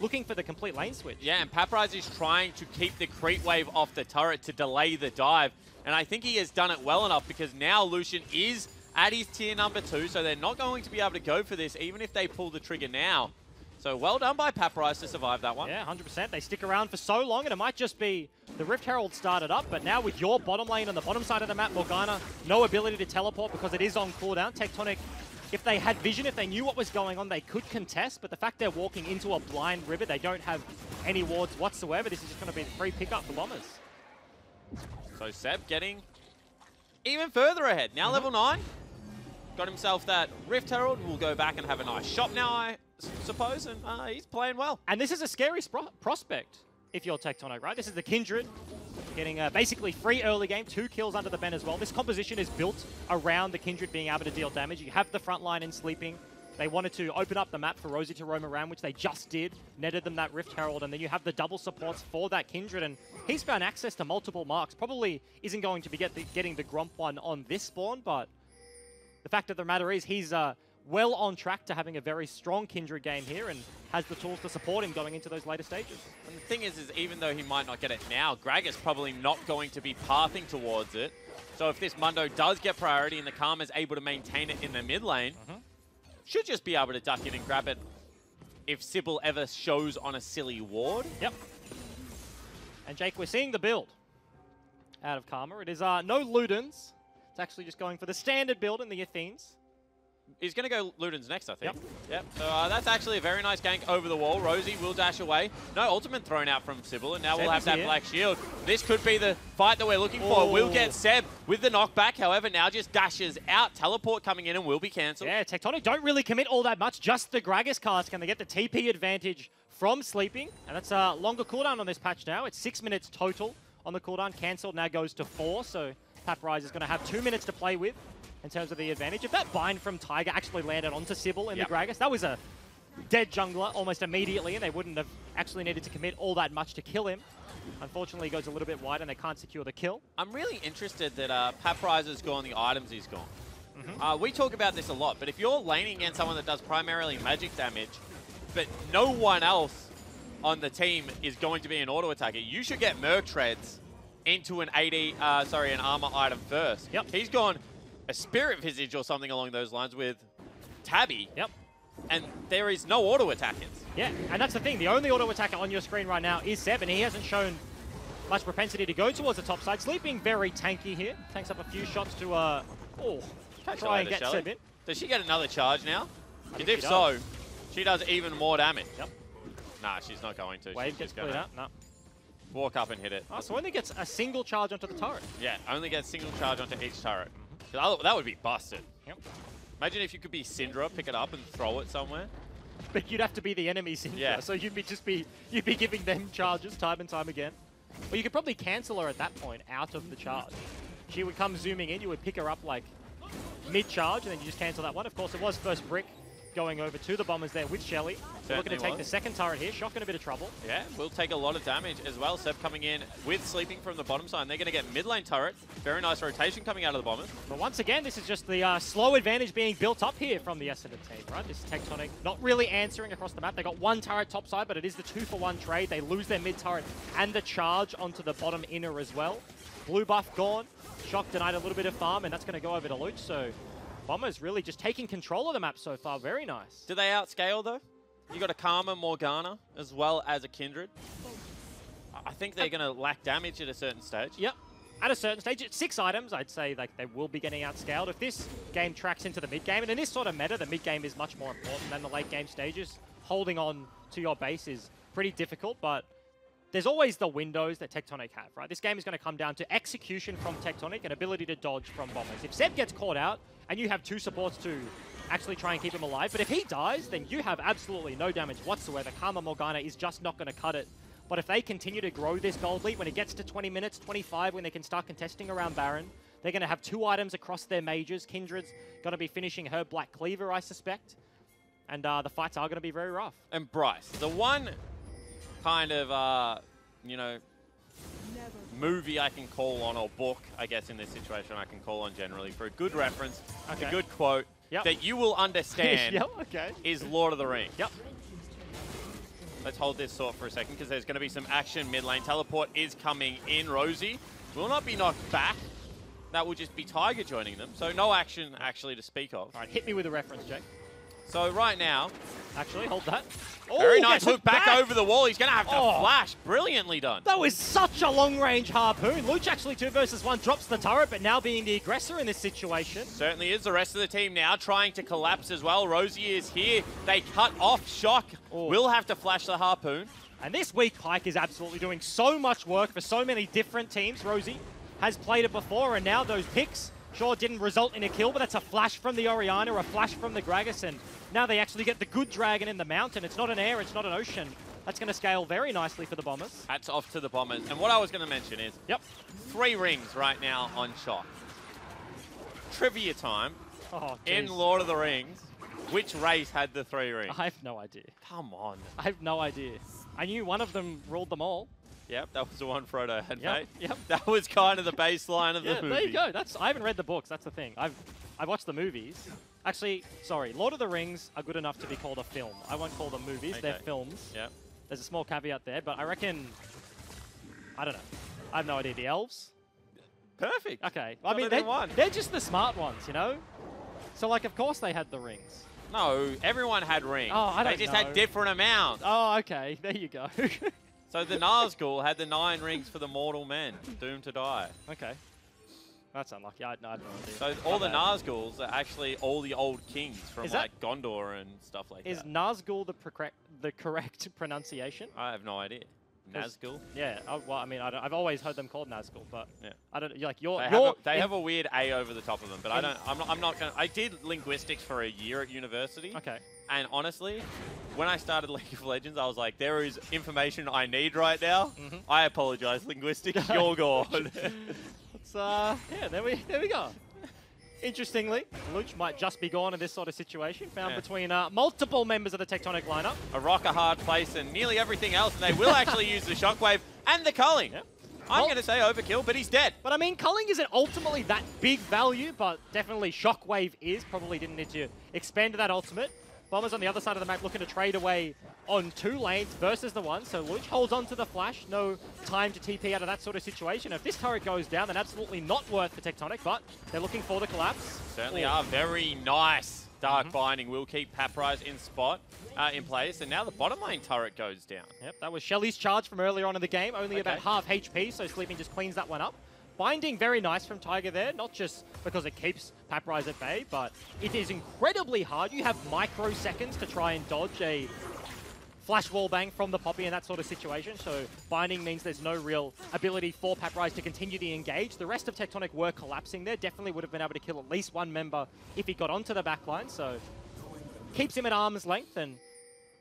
looking for the complete lane switch. Yeah, and Paprise is trying to keep the creep wave off the turret to delay the dive, and I think he has done it well enough because now Lucian is at his tier number 2, so they're not going to be able to go for this even if they pull the trigger now. So well done by Paprise to survive that one. Yeah, 100%. They stick around for so long, and it might just be the Rift Herald started up, but now with your bottom lane on the bottom side of the map, Morgana, no ability to teleport because it is on cooldown. Tectonic, if they had vision, if they knew what was going on, they could contest, but the fact they're walking into a blind river, they don't have any wards whatsoever. This is just going to be a free pickup for Bombers. So Seb getting even further ahead. Now level 9. got himself that Rift Herald. Will go back and have a nice shot now, I suppose, and he's playing well. And this is a scary prospect if you're Tectonic, right? This is the Kindred getting basically free early game, 2 kills under the Ben as well. This composition is built around the Kindred being able to deal damage. You have the front line in sleeping. They wanted to open up the map for Rosie to roam around, which they just did. Netted them that Rift Herald, and then you have the double supports for that Kindred, and he's found access to multiple marks. Probably isn't going to be getting the Gromp one on this spawn, but the fact of the matter is he's well on track to having a very strong Kindred game here and has the tools to support him going into those later stages. And the thing is even though he might not get it now, Gragas probably not going to be pathing towards it. So if this Mundo does get priority and the Karma is able to maintain it in the mid lane, should just be able to duck in and grab it if Sybil ever shows on a silly ward. Yep. And Jake, we're seeing the build out of Karma. It is no Ludens. It's actually just going for the standard build in the Athenes. He's going to go Ludens next, I think. Yep. So that's actually a very nice gank over the wall. Rosie will dash away. No ultimate thrown out from Sybil, and now we'll have that Black Shield. This could be the fight that we're looking for. We'll get Seb with the knockback. However, now just dashes out. Teleport coming in and will be cancelled. Yeah, Tectonic don't really commit all that much. Just the Gragas cast. Can they get the TP advantage from sleeping? And that's a longer cooldown on this patch now. It's 6 minutes total on the cooldown. Cancelled now goes to 4, so Paprise is going to have 2 minutes to play with in terms of the advantage. If that bind from Tiger actually landed onto Sybil in the Gragas, that was a dead jungler almost immediately, and they wouldn't have actually needed to commit all that much to kill him. Unfortunately, he goes a little bit wide, and they can't secure the kill. I'm really interested that Paprise has gone the items he's gone. We talk about this a lot, but if you're laning against someone that does primarily magic damage, but no one else on the team is going to be an auto attacker, you should get Merc Treads into an an armor item first. Yep. He's gone a Spirit Visage or something along those lines with Tabby. Yep. And there is no auto attackers. Yeah, and that's the thing. The only auto attacker on your screen right now is Seb, and he hasn't shown much propensity to go towards the top side. Sleeping very tanky here. Tanks up a few shots to try and get Shelly. Seb in. Does she get another charge now? think If she so, does. she does even more damage. Yep. Nah, she's not going to. Wave She's gets just gonna cleared out. No. walk up and hit it. Oh, so only gets a single charge onto the turret. Yeah, only gets single charge onto each turret. That would be busted. Yep. Imagine if you could be Syndra, pick it up and throw it somewhere. But you'd have to be the enemy Syndra, Yeah. so you'd be giving them charges time and time again. Well, you could probably cancel her at that point out of the charge. She would come zooming in, you would pick her up like mid-charge, and then you just cancel that one. Of course, it was first brick going over to the Bombers there with Shelly. They're looking to take the second turret here. Shock in a bit of trouble. Yeah, will take a lot of damage as well. Seb coming in with sleeping from the bottom side. And they're going to get mid lane turret. Very nice rotation coming out of the Bombers. But once again, this is just the slow advantage being built up here from the Essendon team, right? This Tectonic not really answering across the map. They got one turret top side, but it is the 2-for-1 trade. They lose their mid turret and the charge onto the bottom inner as well. Blue buff gone. Shock denied a little bit of farm, and that's going to go over to Luch. So Bombers really just taking control of the map so far. Very nice. Do they outscale though? You got a Karma, Morgana, as well as a Kindred. I think they're going to lack damage at a certain stage. Yep. At a certain stage, at 6 items, I'd say like they will be getting outscaled. If this game tracks into the mid-game, and in this sort of meta, the mid-game is much more important than the late-game stages. Holding on to your base is pretty difficult, but there's always the windows that Tectonic have, right? This game is going to come down to execution from Tectonic and ability to dodge from Bombers. If Seb gets caught out, and you have 2 supports to actually try and keep him alive, but if he dies, then you have absolutely no damage whatsoever. Karma Morgana is just not going to cut it. But if they continue to grow this gold lead, when it gets to 20 minutes, 25, when they can start contesting around Baron, they're going to have 2 items across their majors. Kindred's going to be finishing her Black Cleaver, I suspect. And the fights are going to be very rough. And Bryce, the one kind of, movie I can call on, or book, I guess, in this situation I can call on generally for a good reference, a good quote, that you will understand is Lord of the Rings. Yep. Let's hold this thought for a second, because there's going to be some action mid lane. Teleport is coming in. Rosie will not be knocked back. That will just be Tiger joining them. So no action actually to speak of. All right, hit me with a reference, Jake. So right now... Actually, hold that. Very nice hook back over the wall. He's going to have to flash. Brilliantly done. That was such a long-range harpoon. Luch actually 2 versus 1 drops the turret, but now being the aggressor in this situation. Certainly is. The rest of the team now trying to collapse as well. Rosie is here. They cut off Shock. Will have to flash the harpoon. And this week, Pike is absolutely doing so much work for so many different teams. Rosie has played it before, and now those picks Sure, didn't result in a kill, but that's a flash from the Orianna, a flash from the Gragas, and now they actually get the good dragon in the mountain. It's not an air, it's not an ocean. That's going to scale very nicely for the Bombers. Hats off to the Bombers. And what I was going to mention is 3 rings right now on Shock. Trivia time. Oh, in geez. Lord of the Rings, which race had the 3 rings? I have no idea. Come on. I have no idea. I knew one of them ruled them all. Yep, that was the one Frodo had, Yep, mate. yep. That was kind of the baseline of the movie. There you go. I haven't read the books. That's the thing. I watched the movies. Actually, sorry. Lord of the Rings are good enough to be called a film. I won't call them movies. Okay. They're films. Yep. There's a small caveat there, but I reckon... I don't know. I have no idea. The elves? Perfect. Okay. Got I mean, it in one. they're just the smart ones, you know? So, like, of course they had the rings. No, everyone had rings. Oh, I don't They just know. had different amounts. Oh, okay. There you go. So the Nazgul had the 9 rings for the mortal men, doomed to die. Okay. That's unlucky. I have no idea. So all the Nazguls are actually all the old kings from Is that- like Gondor and stuff like Is that. Nazgul the correct pronunciation? I have no idea. 'Cause- Nazgul? Yeah. Well, I mean, I've always heard them called Nazgul, but Yeah. I don't. Like you're. They have a weird A over the top of them, but in- I'm not gonna. I did linguistics for a year at university. Okay. And honestly, when I started League of Legends, I was like, there is information I need right now. I apologize, linguistics, you're gone. It's yeah. There we go. Interestingly, Luch might just be gone in this sort of situation, found between multiple members of the Tectonic lineup. A rock, a hard place, and nearly everything else, and they will actually use the shockwave and the culling. Yep. I'm going to say overkill, but he's dead. But I mean, culling isn't ultimately that big value, but definitely Shockwave is. Probably didn't need to expand that ultimate. Bombers on the other side of the map looking to trade away on 2 lanes versus the 1. So Luch holds on to the flash. No time to TP out of that sort of situation. If this turret goes down, then absolutely not worth for Tectonic, but they're looking for the collapse. Certainly are. Very nice. Dark Binding will keep Paprise in spot, in place. And now the bottom lane turret goes down. Yep, that was Shelly's charge from earlier on in the game. Only about half HP, so Sleeping just cleans that one up. Binding very nice from Tiger there, not just because it keeps Paprise at bay, but it is incredibly hard. You have microseconds to try and dodge a flash wall bang from the Poppy in that sort of situation, so Binding means there's no real ability for Paprise to continue to engage. The rest of Tectonic were collapsing there, definitely would have been able to kill at least 1 member if he got onto the backline, so keeps him at arm's length, and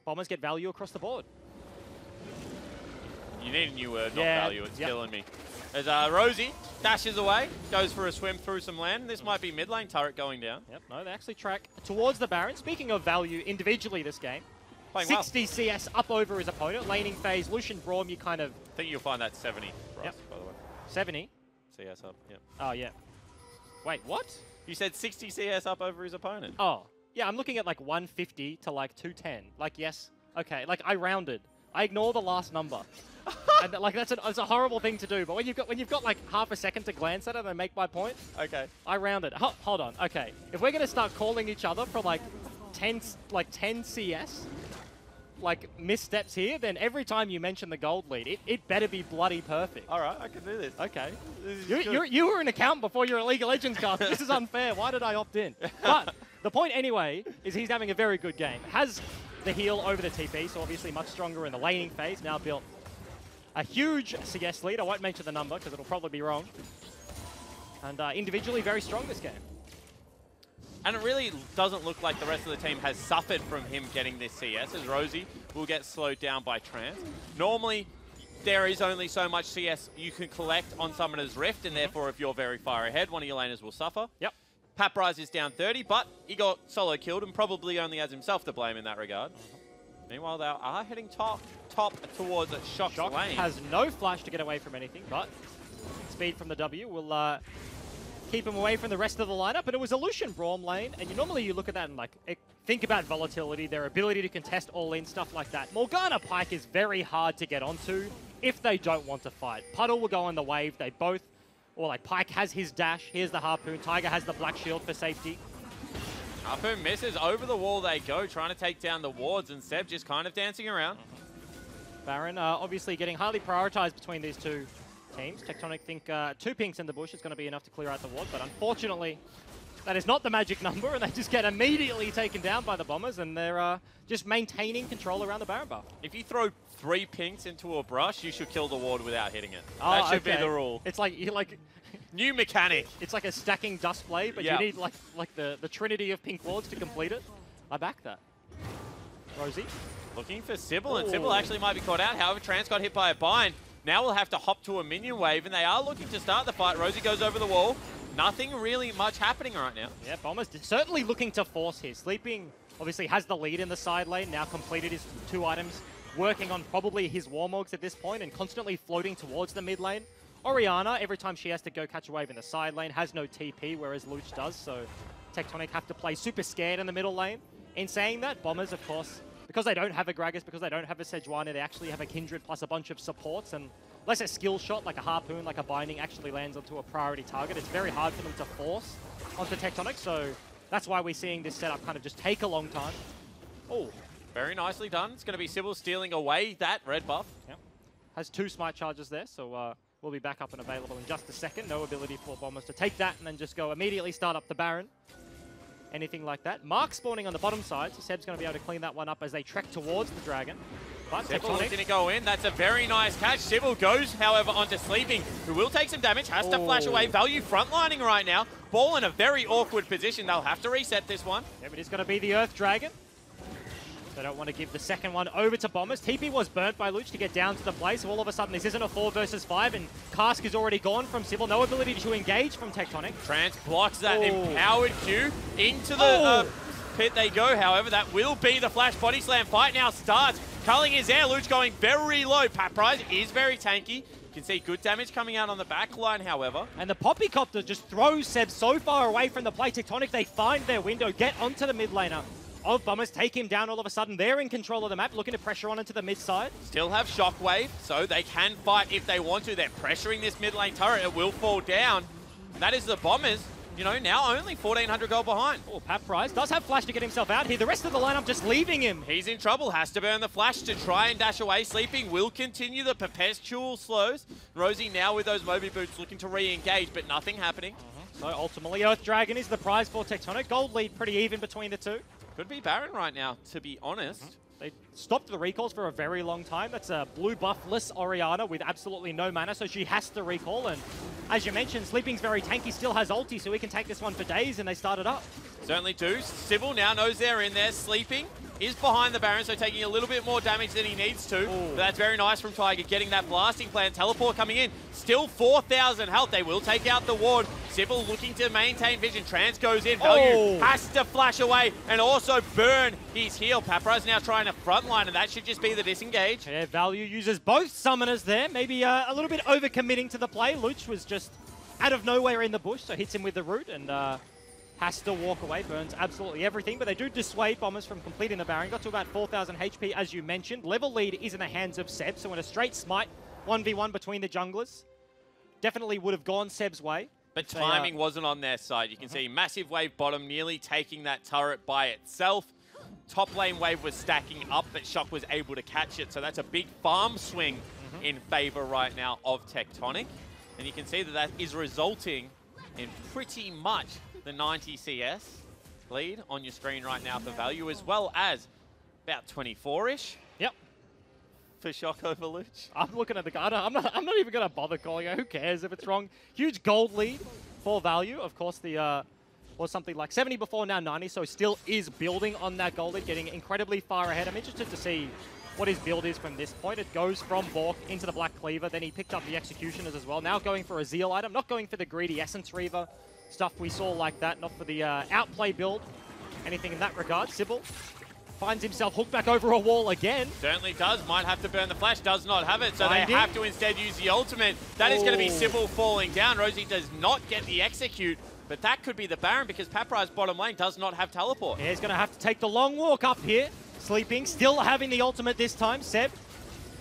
Bombers get value across the board. You need a new word, not Yeah, value. It's killing me. As Rosie dashes away, goes for a swim through some land. This might be mid lane turret going down. Yep, no, they actually track towards the Baron. Speaking of value individually this game, Playing 60 CS up over his opponent. Laning phase, Lucian Braum, you kind of... I think you'll find that 70 for us, by the way. 70? CS up, yep. Oh, yeah. Wait, what? You said 60 CS up over his opponent. Oh, yeah, I'm looking at like 150 to like 210. Like, yes, okay, like I rounded. I ignore the last number. And like that's a horrible thing to do, but when you've got like half a second to glance at it and make my point, Okay. I rounded. Hold on, okay. If we're gonna start calling each other for like 10 CS, like missteps here, then every time you mention the gold lead, it better be bloody perfect. All right, I can do this. Okay. This is good. You were an accountant before you were a League of Legends caster. This is unfair. Why did I opt in? But the point anyway is he's having a very good game. Has the heal over the TP, so obviously much stronger in the laning phase. Now built a huge CS lead. I won't mention the number because it'll probably be wrong. And individually very strong this game. And it really doesn't look like the rest of the team has suffered from him getting this CS, as Rosie will get slowed down by Trance. Normally, there is only so much CS you can collect on Summoner's Rift, and therefore if you're very far ahead, one of your laners will suffer. Yep. Paprise is down 30, but he got solo killed and probably only has himself to blame in that regard. Meanwhile, they are heading top towards Shock's Shock lane. has no flash to get away from anything, but speed from the W will keep him away from the rest of the lineup. But it was a Lucian Braum lane, and normally you look at that and like think about volatility, their ability to contest all in, stuff like that. Morgana Pyke is very hard to get onto if they don't want to fight. Puddle will go on the wave. They both, or like Pyke has his dash. Here's the Harpoon. Tiger has the Black Shield for safety. Harpoon misses. Over the wall they go, trying to take down the wards, and Seb just kind of dancing around. Baron obviously getting highly prioritized between these two teams. Tectonic think 2 pinks in the bush is going to be enough to clear out the ward, but unfortunately that is not the magic number, and they just get immediately taken down by the Bombers, and they're just maintaining control around the Baron buff. If you throw 3 pinks into a brush, you should kill the ward without hitting it. Oh, That should be okay. the rule. It's like New mechanic. It's like a stacking dust blade, but you need like the trinity of pink wards to complete it. I back that. Rosie. Looking for Sybil, and Sybil actually might be caught out. However, Trans got hit by a bind. Now we'll have to hop to a minion wave, and they are looking to start the fight. Rosie goes over the wall. Nothing really much happening right now. Yeah, Bombers certainly looking to force here. Sleeping obviously has the lead in the side lane, now completed his 2 items, working on probably his Warmogs at this point and constantly floating towards the mid lane. Orianna, every time she has to go catch a wave in the side lane, has no TP, whereas Luch does, so Tectonic have to play super scared in the middle lane. In saying that, Bombers, of course, because they don't have a Gragas, because they don't have a Sejuani, they actually have a Kindred plus a bunch of supports, and unless a skill shot like a Harpoon, like a Binding, actually lands onto a priority target, it's very hard for them to force onto Tectonic, so that's why we're seeing this setup kind of just take a long time. Oh, very nicely done. It's going to be Sybil stealing away that red buff. Yep. Has 2 smite charges there, so we'll be back up and available in just a second. No ability for Bombers to take that and then just go immediately start up the Baron. Anything like that. Mark spawning on the bottom side, so Seb's going to be able to clean that one up as they trek towards the Dragon. But Sybil Tectonic looking to go in. That's a very nice catch. Sybil goes, however, onto Sleeping, who will take some damage, has to flash away. Value frontlining right now. Ball in a very awkward position. They'll have to reset this one. Yeah, but it's going to be the Earth Dragon. They don't want to give the second one over to Bombers. TP was burnt by Luch to get down to the play, so all of a sudden this isn't a 4 versus 5, and Cask is already gone from Sybil. No ability to engage from Tectonic. Trance blocks that empowered Q. Into the pit they go, however. That will be the flash body slam. Fight now starts. Culling his air. Luch going very low. Paprise is very tanky. You can see good damage coming out on the back line, however. And the Poppycopter just throws Seb so far away from the play. Tectonic, they find their window, get onto the mid laner of Bombers, take him down all of a sudden. They're in control of the map, looking to pressure on into the mid side. Still have Shockwave, so they can fight if they want to. They're pressuring this mid lane turret. It will fall down. That is the Bombers, you know, now only 1,400 gold behind. Oh, Paprise does have flash to get himself out here. The rest of the lineup just leaving him. He's in trouble. Has to burn the flash to try and dash away. Sleeping will continue the perpetual slows. Rosie now with those Moby boots looking to re-engage, but nothing happening. So ultimately, Earth Dragon is the prize for Tectonic. Gold lead pretty even between the two. Could be Baron right now, to be honest. They stopped the recalls for a very long time. That's a blue buffless Orianna with absolutely no mana, so she has to recall. And as you mentioned, Sleeping's very tanky, still has ulti, so he can take this one for days, and they start it up. Certainly do. Sybil now knows they're in there. Sleeping is behind the Baron, so taking a little bit more damage than he needs to. But that's very nice from Tiger, getting that blasting plan. Teleport coming in. Still 4,000 health. They will take out the ward. Sybil looking to maintain vision. Trance goes in. Value has to flash away and also burn his heal. Paprise now trying to frontline, and that should just be the disengage. Yeah, Value uses both summoners there. Maybe a little bit overcommitting to the play. Luch was just out of nowhere in the bush, so hits him with the root and has to walk away. Burns absolutely everything, but they do dissuade Bombers from completing the Baron. Got to about 4,000 HP, as you mentioned. Level lead is in the hands of Seb, so in a straight smite 1v1 between the junglers, definitely would have gone Seb's way. But timing wasn't on their side. You can see massive wave bottom nearly taking that turret by itself. Top lane wave was stacking up, but Shock was able to catch it. So that's a big farm swing in favor right now of Tectonic. And you can see that that is resulting in pretty much the 90 CS lead on your screen right now for Value, as well as about 24-ish. Yep. For Shock over Luch. I'm looking at the card. I'm not even going to bother calling it. Who cares if it's wrong? Huge gold lead for Value. Of course, the was something like 70 before, now 90, so still is building on that gold lead, getting incredibly far ahead. I'm interested to see what his build is from this point. It goes from Bork into the Black Cleaver, then he picked up the Executioners as well. Now going for a Zeal item, not going for the greedy Essence Reaver stuff we saw like that, not for the outplay build, anything in that regard. Sybil finds himself hooked back over a wall again. Certainly does. Might have to burn the flash. Does not have it. So they have to instead use the ultimate. That is going to be Sybil falling down. Rosie does not get the execute. But that could be the Baron because Paprise bottom lane does not have teleport. Yeah, he's going to have to take the long walk up here. Sleeping, still having the ultimate this time. Seb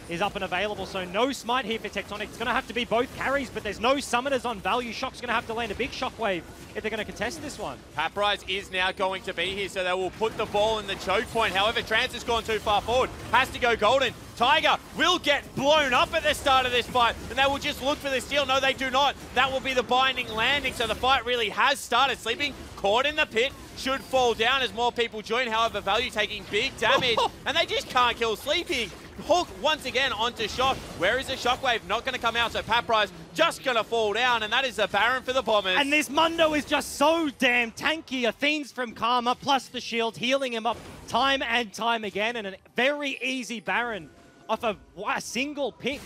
is up and available, so no smite here for Tectonic. It's going to have to be both carries, but there's no summoners on Value. Shock's going to have to land a big shockwave if they're going to contest this one. Paprise is now going to be here, so they will put the ball in the choke point. However, Trance has gone too far forward. Has to go golden. Tiger will get blown up at the start of this fight, and they will just look for the steal. No, they do not. That will be the binding landing, so the fight really has started. Sleeping caught in the pit. should fall down as more people join. However, Value taking big damage, and they just can't kill Sleeping. Hook once again onto Shock. Where is the Shockwave? Not going to come out, so Paprise just going to fall down, and that is the Baron for the Bombers. And this Mundo is just so damn tanky. Athene's from Karma, plus the shield, healing him up time and time again, and a very easy Baron off a single pick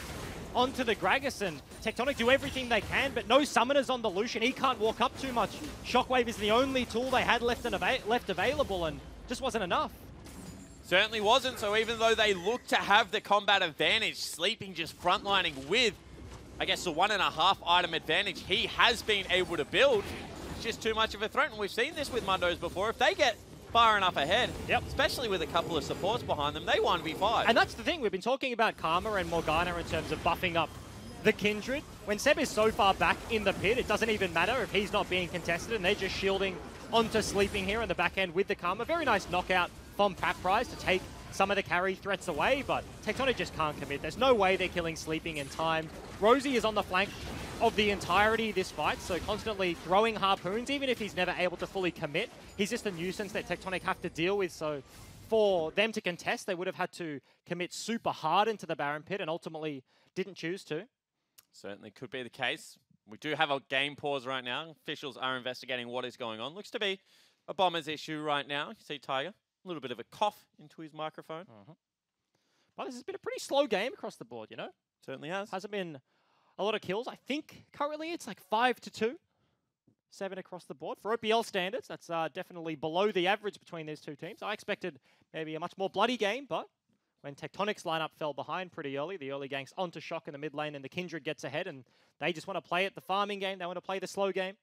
onto the Gragas. And Tectonic do everything they can, but no summoners on the Lucian. He can't walk up too much. Shockwave is the only tool they had left available, and just wasn't enough. Certainly wasn't, so even though they look to have the combat advantage, Sleeping just frontlining with, I guess, the 1.5 item advantage he has been able to build. It's just too much of a threat, and we've seen this with Mundos before. If they get far enough ahead, especially with a couple of supports behind them, they 1v5. And that's the thing, we've been talking about Karma and Morgana in terms of buffing up the Kindred. When Seb is so far back in the pit, it doesn't even matter if he's not being contested, and they're just shielding onto Sleeping here in the back end with the Karma. Very nice knockout from Paprise to take some of the carry threats away, but Tectonic just can't commit. There's no way they're killing Sleeping in time. Rosie is on the flank of the entirety of this fight, so constantly throwing harpoons, even if he's never able to fully commit. He's just a nuisance that Tectonic have to deal with, so for them to contest, they would have had to commit super hard into the Baron pit and ultimately didn't choose to. Certainly could be the case. We do have a game pause right now. Officials are investigating what is going on. Looks to be a Bombers issue right now. You see Tiger, a little bit of a cough into his microphone. But this has been a pretty slow game across the board, you know? Certainly has. Hasn't been a lot of kills. I think currently it's like 5-2. 7 across the board. For OPL standards, that's definitely below the average between these two teams. I expected maybe a much more bloody game, but when Tectonic's lineup fell behind pretty early, the early ganks onto Shock in the mid lane, and the Kindred gets ahead, and they just want to play it the farming game. They want to play the slow game.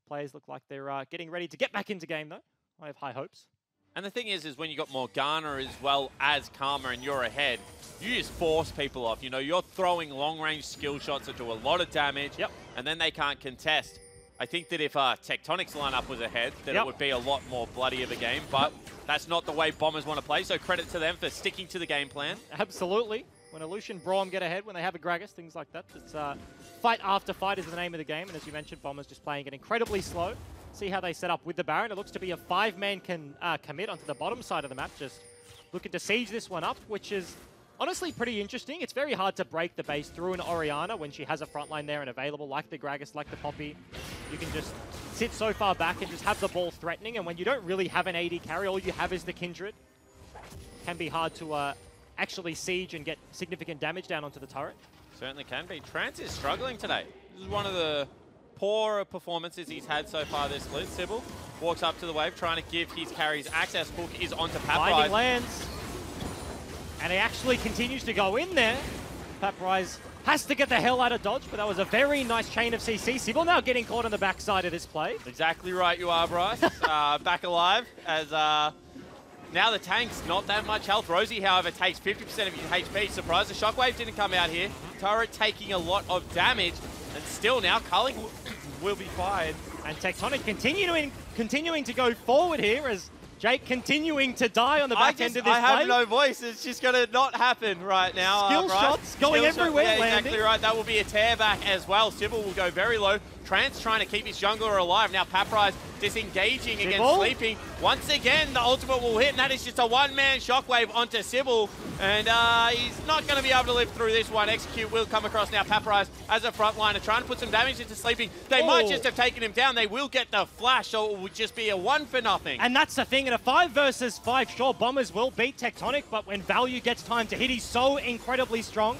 Players look like they're getting ready to get back into game, though. I have high hopes. And the thing is when you got Morgana as well as Karma and you're ahead, you just force people off. You know, you're throwing long-range skill shots that do a lot of damage, and then they can't contest. I think that if Tectonic's lineup was ahead, then it would be a lot more bloody of a game, but that's not the way Bombers want to play, so credit to them for sticking to the game plan. Absolutely. When a Lucian Braum get ahead, when they have a Gragas, things like that. It's fight after fight is the name of the game, and as you mentioned, Bombers just playing it incredibly slow. See how they set up with the Baron. It looks to be a 5-man commit onto the bottom side of the map, just looking to siege this one up, which is honestly pretty interesting. It's very hard to break the base through an Orianna when she has a frontline there and available, like the Gragas, like the Poppy. You can just sit so far back and just have the ball threatening, and when you don't really have an AD carry, all you have is the Kindred. It can be hard to actually siege and get significant damage down onto the turret. Certainly can be. Trance is struggling today. This is one of the poorer performances he's had so far this split. Sybil walks up to the wave, trying to give his carries access. Hook is onto Paprise. Binding lands. And he actually continues to go in there. Paprise has to get the hell out of dodge, but that was a very nice chain of CC. Sybil now getting caught on the backside of this play. Exactly right you are, Bryce. Back alive as now the tank's not that much health. Rosie, however, takes 50% of his HP. Surprised the Shockwave didn't come out here. Turret taking a lot of damage, and still now culling will be fired. And Tectonic continuing to go forward here as Jake continuing to die on the back end of this play. I have no voice. It's just going to not happen right now. Skill shots going everywhere, yeah, landing. Exactly right. That will be a tear back as well. Sybil will go very low. Trance trying to keep his jungler alive. Now Paprise disengaging against Sleeping. Once again, the ultimate will hit, and that is just a one-man Shockwave onto Sybil. And he's not going to be able to live through this one. Execute will come across now. Paprise as a frontliner trying to put some damage into Sleeping. They might just have taken him down. They will get the flash, so it would just be a 1-for-0. And that's the thing. In a 5 versus 5, sure, Bombers will beat Tectonic, but when Value gets time to hit, he's so incredibly strong.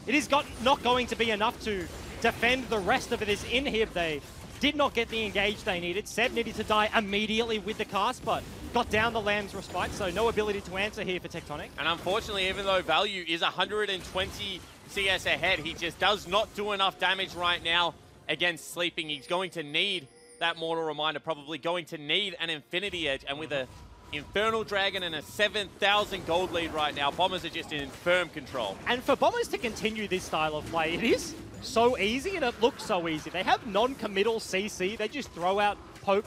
It is not going to be enough to defend the rest of this inhib. They did not get the engage they needed. Seb needed to die immediately with the cast, but got down the Lamb's respite, so no ability to answer here for Tectonic. And unfortunately, even though Value is 120 CS ahead, he just does not do enough damage right now against Sleeping. He's going to need that Mortal Reminder, probably going to need an Infinity Edge, and with a Infernal Dragon and a 7,000 gold lead right now, Bombers are just in firm control. And for Bombers to continue this style of play, it is so easy, and it looks so easy. They have non-committal CC. They just throw out poke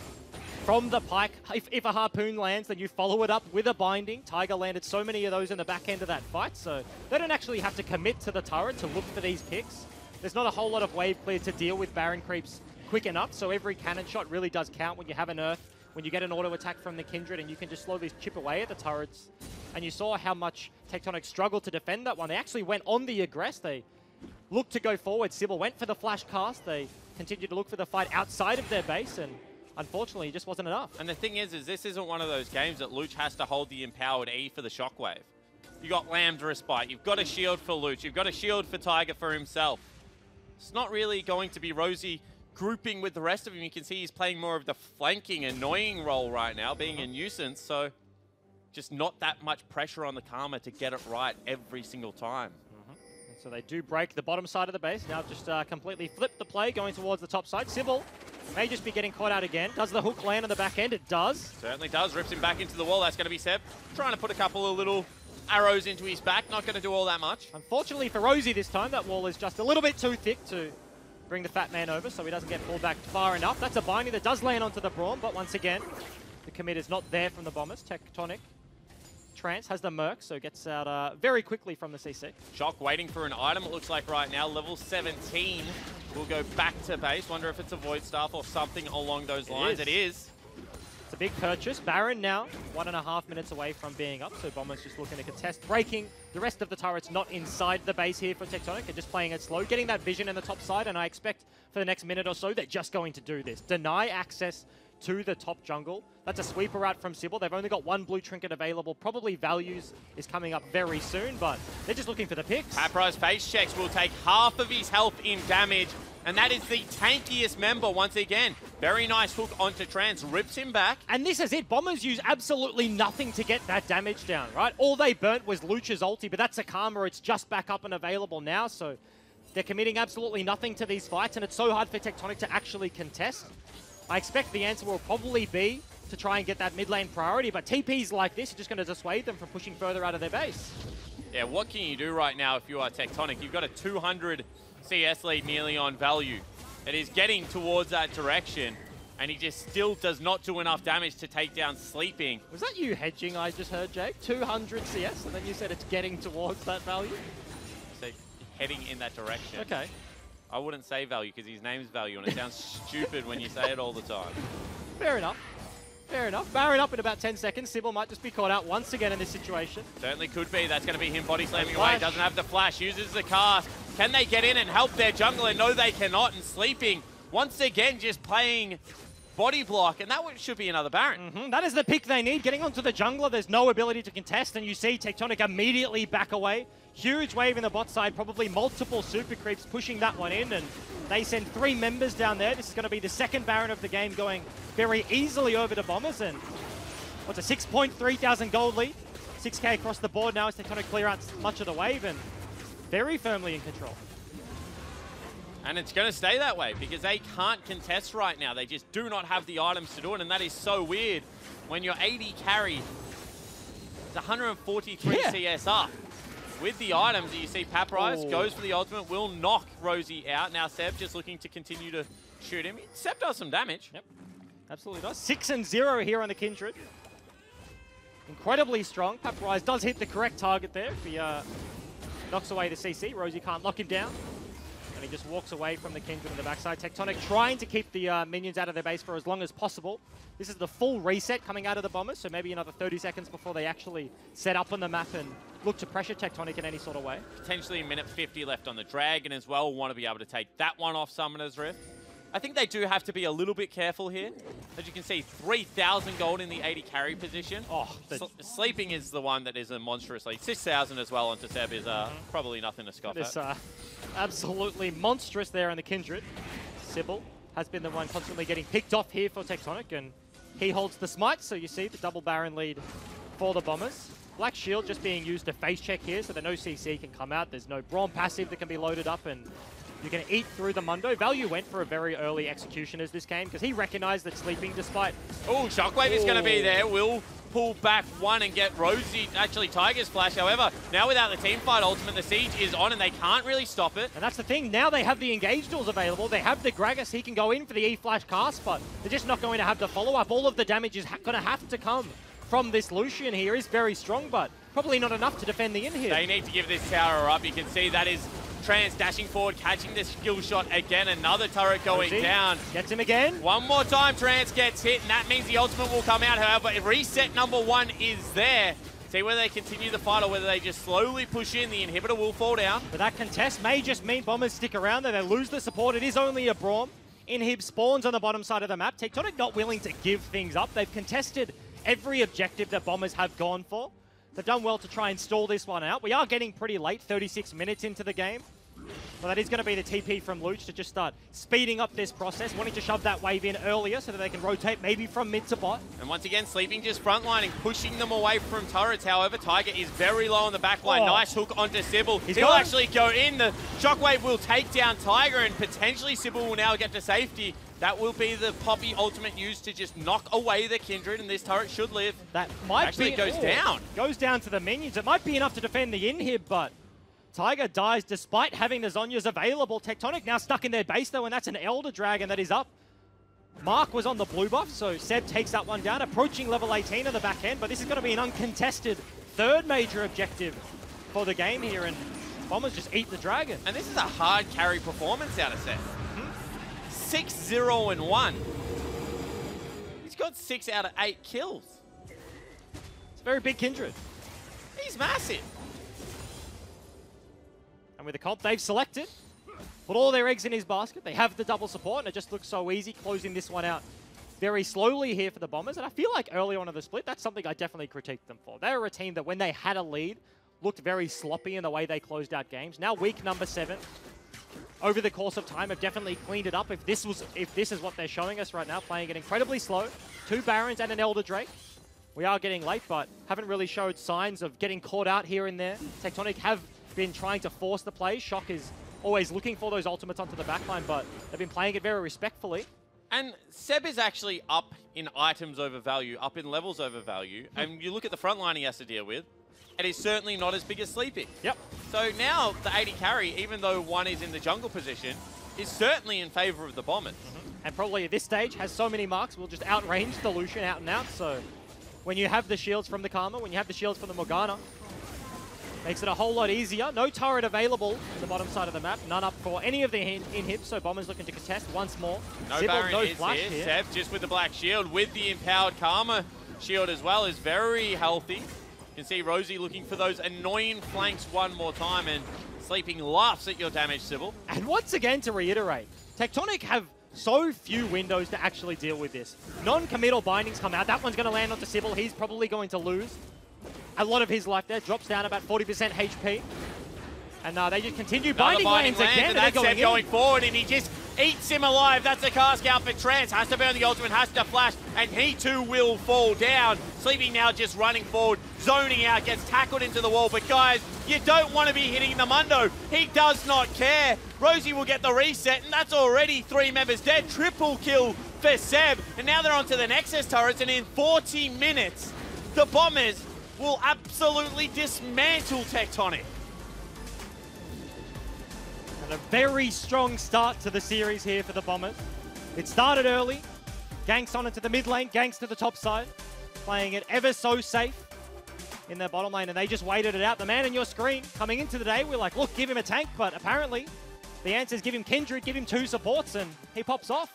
from the pike. If a harpoon lands, then you follow it up with a binding. Tiger landed so many of those in the back end of that fight, so they don't actually have to commit to the turret to look for these picks. There's not a whole lot of wave clear to deal with Baron creeps quick enough, so every cannon shot really does count when you have an Earth when you get an auto attack from the Kindred and you can just slowly chip away at the turrets. And you saw how much Tectonic struggled to defend that one. They actually went on the aggress. They looked to go forward. Sybil went for the flash cast. They continued to look for the fight outside of their base, and unfortunately, it just wasn't enough. And the thing is this isn't one of those games that Luch has to hold the empowered E for the shockwave. You got Lamb's Respite. You've got a shield for Luch. You've got a shield for Tiger for himself. It's not really going to be Rosie grouping with the rest of him. You can see he's playing more of the flanking, annoying role right now, being a nuisance. So just not that much pressure on the Karma to get it right every single time. So they do break the bottom side of the base. Now just completely flip the play, going towards the top side. Sybil may just be getting caught out again. Does the hook land on the back end? It does. Certainly does. Rips him back into the wall. That's going to be Seb. Trying to put a couple of little arrows into his back. Not going to do all that much. Unfortunately for Rosie this time, that wall is just a little bit too thick to bring the fat man over, so he doesn't get pulled back far enough. That's a binding that does land onto the Brawn, but once again, the commit is not there from the Bombers. Tectonic Trance has the Merc, so gets out very quickly from the CC. Shock waiting for an item, it looks like right now. Level 17 will go back to base. Wonder if it's a Void Staff or something along those lines. It is. It's a big purchase. Baron now 1.5 minutes away from being up, so Bombers just looking to contest, breaking the rest of the turrets not inside the base here for Tectonic, and just playing it slow, getting that vision in the top side, and I expect for the next minute or so, they're just going to do this. Deny access to the top jungle. That's a sweeper out from Sybil. They've only got one blue trinket available. Probably Values is coming up very soon, but they're just looking for the picks. Papra's face checks will take half of his health in damage, and that is the tankiest member once again. Very nice hook onto Trance, rips him back. And this is it. Bombers use absolutely nothing to get that damage down, right? All they burnt was Luch's ulti, but that's a Karma. It's just back up and available now, so they're committing absolutely nothing to these fights, and it's so hard for Tectonic to actually contest. I expect the answer will probably be to try and get that mid lane priority, but TPs like this are just going to dissuade them from pushing further out of their base. Yeah, what can you do right now if you are Tectonic? You've got a 200 CS lead nearly on Value. It is getting towards that direction, and he just still does not do enough damage to take down Sleeping. Was that you hedging I just heard, Jake? 200 CS, and then you said it's getting towards that Value? So heading in that direction. Okay. I wouldn't say Value because his name's Value, and it sounds stupid when you say it all the time. Fair enough. Fair enough. Baron up in about 10 seconds. Sybil might just be caught out once again in this situation. Certainly could be. That's going to be him body slamming away. Doesn't have the flash. Uses the cast. Can they get in and help their jungler? No, they cannot. And Sleeping, once again, just playing body block. And that should be another Baron. That is the pick they need. Getting onto the jungler, there's no ability to contest. And you see Tectonic immediately back away. Huge wave in the bot side. Probably multiple super creeps pushing that one in. And they send 3 members down there. This is going to be the second Baron of the game, going very easily over to Bombers. And what's a 6.3 thousand gold lead? 6k across the board now as Tectonic clear out much of the wave and very firmly in control. And it's going to stay that way because they can't contest right now. They just do not have the items to do it. And that is so weird when your AD carry is 143 CS up. With the items, you see Paprise goes for the ultimate, will knock Rosie out. Now Seb just looking to continue to shoot him. Seb does some damage. Yep, absolutely does. 6-0 here on the Kindred. Incredibly strong. Paprise does hit the correct target there. If he knocks away the CC, Rosie can't lock him down. And he just walks away from the Kindred on the backside. Tectonic trying to keep the minions out of their base for as long as possible. This is the full reset coming out of the Bombers, so maybe another 30 seconds before they actually set up on the map and look to pressure Tectonic in any sort of way. Potentially a minute 50 left on the Dragon as well. Want to be able to take that one off Summoner's Rift. I think they do have to be a little bit careful here. As you can see, 3,000 gold in the 80 carry position. Sleeping is the one that is a monstrous lead. 6,000 as well onto Seb is probably nothing to scoff at. Absolutely monstrous there in the Kindred. Sybil has been the one constantly getting picked off here for Tectonic, and he holds the smite, so you see the double Baron lead for the Bombers. Black Shield just being used to face check here, so that no CC can come out. There's no Brawn passive that can be loaded up, and you're going to eat through the Mundo. Value went for a very early execution as this game, because he recognized that Sleeping, despite... Oh, Shockwave is going to be there. Will pull back one and get Rosie, actually Tiger's flash. However, now without the teamfight ultimate, the siege is on and they can't really stop it. And that's the thing, now they have the engage tools available. They have the Gragas, he can go in for the E-Flash cast, but they're just not going to have the follow-up. All of the damage is going to have to come from this Lucian here. He's very strong, but probably not enough to defend the in here. They need to give this tower up. You can see that is Trance dashing forward, catching the skill shot again. Another turret going down. Gets him again. One more time, Trance gets hit, and that means the ultimate will come out. However, reset number 1 is there. See whether they continue the fight or whether they just slowly push in. The inhibitor will fall down. But that contest may just mean Bombers stick around there. They lose the support. It is only a Braum. Inhib spawns on the bottom side of the map. Tectonic not willing to give things up. They've contested every objective that Bombers have gone for. They've done well to try and stall this one out. We are getting pretty late, 36 minutes into the game. So that is going to be the TP from Luch to just start speeding up this process, wanting to shove that wave in earlier so that they can rotate maybe from mid to bot. And once again, Sleeping just frontlining, pushing them away from turrets. However, Tiger is very low on the back line. Nice hook onto Sybil. He'll actually go in. The Shockwave will take down Tiger, and potentially Sybil will now get to safety. That will be the Poppy ultimate used to just knock away the Kindred, and this turret should live. That might actually be, goes down. Goes down to the minions. It might be enough to defend the inhib, but Tiger dies despite having the Zhonya's available. Tectonic now stuck in their base though, and that's an Elder Dragon that is up. Mark was on the blue buff, so Seb takes that one down, approaching level 18 on the back end, but this is going to be an uncontested third major objective for the game here, and Bombers just eat the Dragon. And this is a hard carry performance out of Seb. 6-0-1. He's got 6 out of 8 kills. It's a very big Kindred. He's massive. And with the comp they've selected, put all their eggs in his basket. They have the double support, and it just looks so easy closing this one out very slowly here for the Bombers. And I feel like early on in the split, that's something I definitely critiqued them for. They were a team that when they had a lead, looked very sloppy in the way they closed out games. Now week number 7, over the course of time, have definitely cleaned it up. If this is what they're showing us right now, playing it incredibly slow, 2 Barons and an Elder Drake. We are getting late, but haven't really showed signs of getting caught out here and there. Tectonic have been trying to force the play. Shock is always looking for those ultimates onto the backline, but they've been playing it very respectfully. And Seb is actually up in items over value, up in levels over value. And you look at the front line he has to deal with, it is certainly not as big as Sleeping. Yep. So now the 80 carry, even though one is in the jungle position, is certainly in favor of the Bombers. And probably at this stage has so many marks, will just outrange the Lucian out and out. So when you have the shields from the Karma, when you have the shields from the Morgana, makes it a whole lot easier. No turret available on the bottom side of the map. None up for any of the inhibs, so Bombers looking to contest once more. No Sybil, Baron no is flash here. here. Seb just with the black shield, with the empowered Karma shield as well, is very healthy. You can see Rosie looking for those annoying flanks one more time, and Sleeping laughs at your damage, Sybil. And once again, to reiterate, Tectonic have so few windows to actually deal with this. Non-committal bindings come out. That one's going to land onto Sybil. He's probably going to lose a lot of his life there. Drops down about 40% HP. And they just continue binding lanes again. And that's Seb going forward, and he just eats him alive. That's a cast out for Trance. Has to burn the ultimate, has to flash, and he too will fall down. Sleeping now just running forward, zoning out, gets tackled into the wall. But guys, you don't want to be hitting the Mundo. He does not care. Rosie will get the reset, and that's already 3 members dead. Triple kill for Seb. And now they're onto the Nexus turrets, and in 40 minutes, the Bombers will absolutely dismantle Tectonic. And a very strong start to the series here for the Bombers. It started early. Ganks on into the mid lane, ganks to the top side. Playing it ever so safe in their bottom lane, and they just waited it out. The man on your screen coming into the day, we're like, look, give him a tank, but apparently the answer is give him Kindred, give him 2 supports, and he pops off.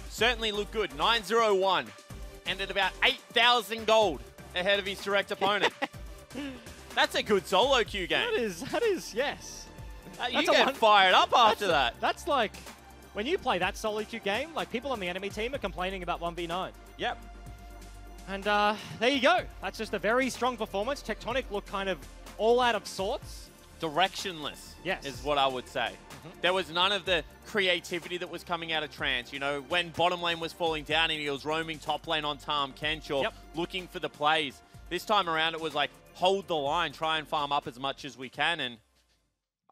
Certainly looked good. 9-0-1. And at about 8,000 gold ahead of his direct opponent. That's a good solo queue game. That is, yes. You get fired up after that. That's like, when you play that solo queue game, like people on the enemy team are complaining about 1v9. Yep. And there you go. That's just a very strong performance. Tectonic look kind of all out of sorts. Directionless, yes, is what I would say. There was none of the creativity that was coming out of Trance. You know, when bottom lane was falling down and he was roaming top lane on Tahm Kench or looking for the plays. This time around, it was like, hold the line, try and farm up as much as we can. And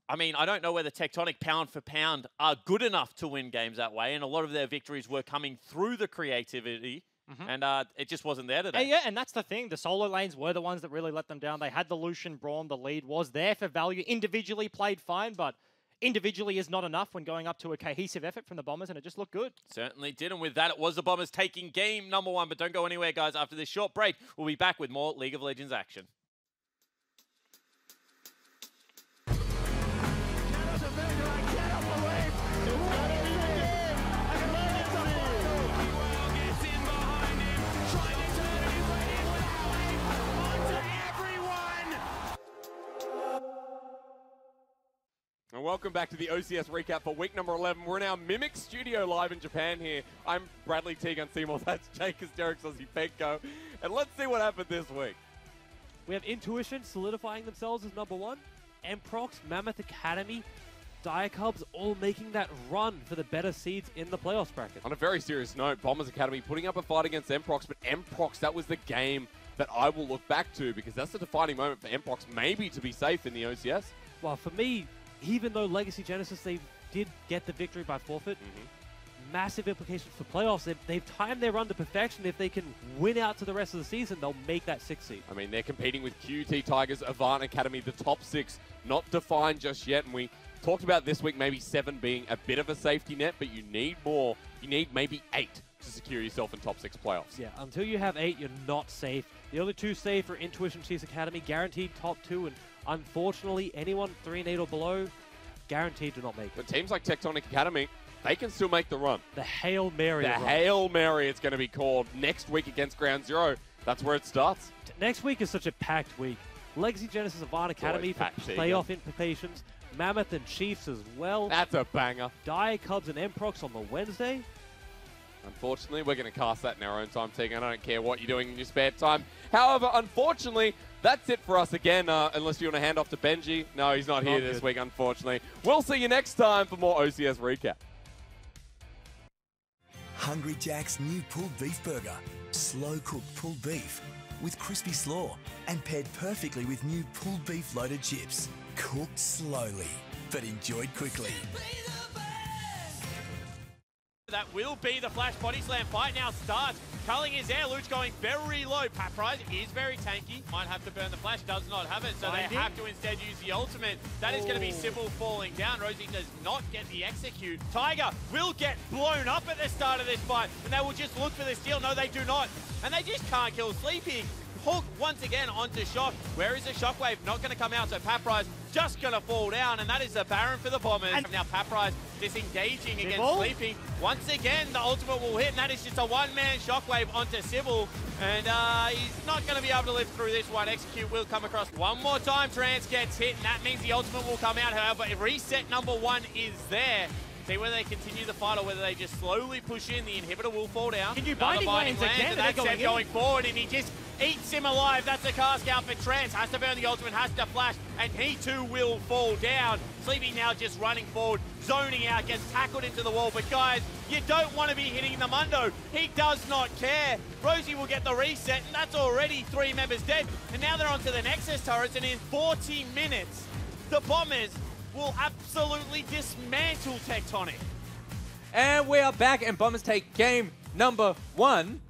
I mean, I don't know whether Tectonic pound for pound are good enough to win games that way. And a lot of their victories were coming through the creativity. And it just wasn't there today. Yeah, and that's the thing. The solo lanes were the ones that really let them down. They had the Lucian Braum. The lead was there for value. Individually played fine, but individually is not enough when going up to a cohesive effort from the Bombers, and it just looked good. Certainly did, and with that, it was the Bombers taking game number 1. But don't go anywhere, guys. After this short break, we'll be back with more League of Legends action. and welcome back to the OCS recap for week number 11. We're in our Mimic studio live in Japan here. I'm Bradley Teague Seymour, that's Jake Asterix Aussie Penko, and let's see what happened this week. We have Intuition solidifying themselves as number 1, Emprox, Mammoth Academy, Dire Cubs all making that run for the better seeds in the playoffs bracket. On a very serious note, Bombers Academy putting up a fight against Emprox, but Emprox, that was the game that I will look back to because that's the defining moment for Emprox, maybe to be safe in the OCS. Well, for me, even though Legacy Genesis, they did get the victory by forfeit, massive implications for playoffs. They've timed their run to perfection. If they can win out to the rest of the season, they'll make that 6th seed. I mean, they're competing with QT Tigers, Avant Academy, the top 6, not defined just yet, and we talked about this week maybe 7 being a bit of a safety net, but you need more. You need maybe 8 to secure yourself in top 6 playoffs. Yeah, until you have 8, you're not safe. The only 2 safe are Intuition Chiefs Academy, guaranteed top 2, and unfortunately, anyone 3-8 or below, guaranteed to not make it. But teams like Tectonic Academy, they can still make the run. The Hail Mary. The Hail Mary, it's going to be called next week against Ground Zero. That's where it starts. Next week is such a packed week. Legacy Genesis Avant Academy for playoff implications. Mammoth and Chiefs as well. That's a banger. Dire Cubs and Emprox on the Wednesday. Unfortunately, we're going to cast that in our own time, Tegan. I don't care what you're doing in your spare time. However, unfortunately, that's it for us again, unless you want to hand off to Benji. No, he's not here this week, unfortunately. We'll see you next time for more OCS Recap. Hungry Jack's new pulled beef burger. Slow-cooked pulled beef with crispy slaw and paired perfectly with new pulled beef loaded chips. Cooked slowly, but enjoyed quickly. That will be the Flash Body Slam. Fight now starts. Culling is there. Luch going very low. Paprise is very tanky. Might have to burn the Flash. Does not have it. So they have to instead use the ultimate. That is going to be Sybil falling down. Rosie does not get the execute. Tiger will get blown up at the start of this fight. And they will just look for the steal. No, they do not. And they just can't kill Sleepy. Hook once again onto Shock. Where is the Shockwave? Not going to come out, so Paprise just going to fall down, and that is the Baron for the Bombers. And now Paprise disengaging against Sleepy. Once again, the ultimate will hit, and that is just a one-man Shockwave onto Sybil. And he's not going to be able to live through this one. Execute will come across one more time. Trance gets hit, and that means the ultimate will come out. However, reset number 1 is there. See whether they continue the fight or whether they just slowly push in. The inhibitor will fall down. Can you binding lands again? And that's Seb going forward, and he just eats him alive. That's a cast out for Trance. Has to burn the ultimate, has to flash, and he too will fall down. Sleepy now just running forward, zoning out, gets tackled into the wall. But guys, you don't want to be hitting the Mundo. He does not care. Rosie will get the reset, and that's already 3 members dead. And now they're onto the Nexus turrets, and in 40 minutes, the Bombers will absolutely dismantle Tectonic. And we are back, and Bombers take game number 1.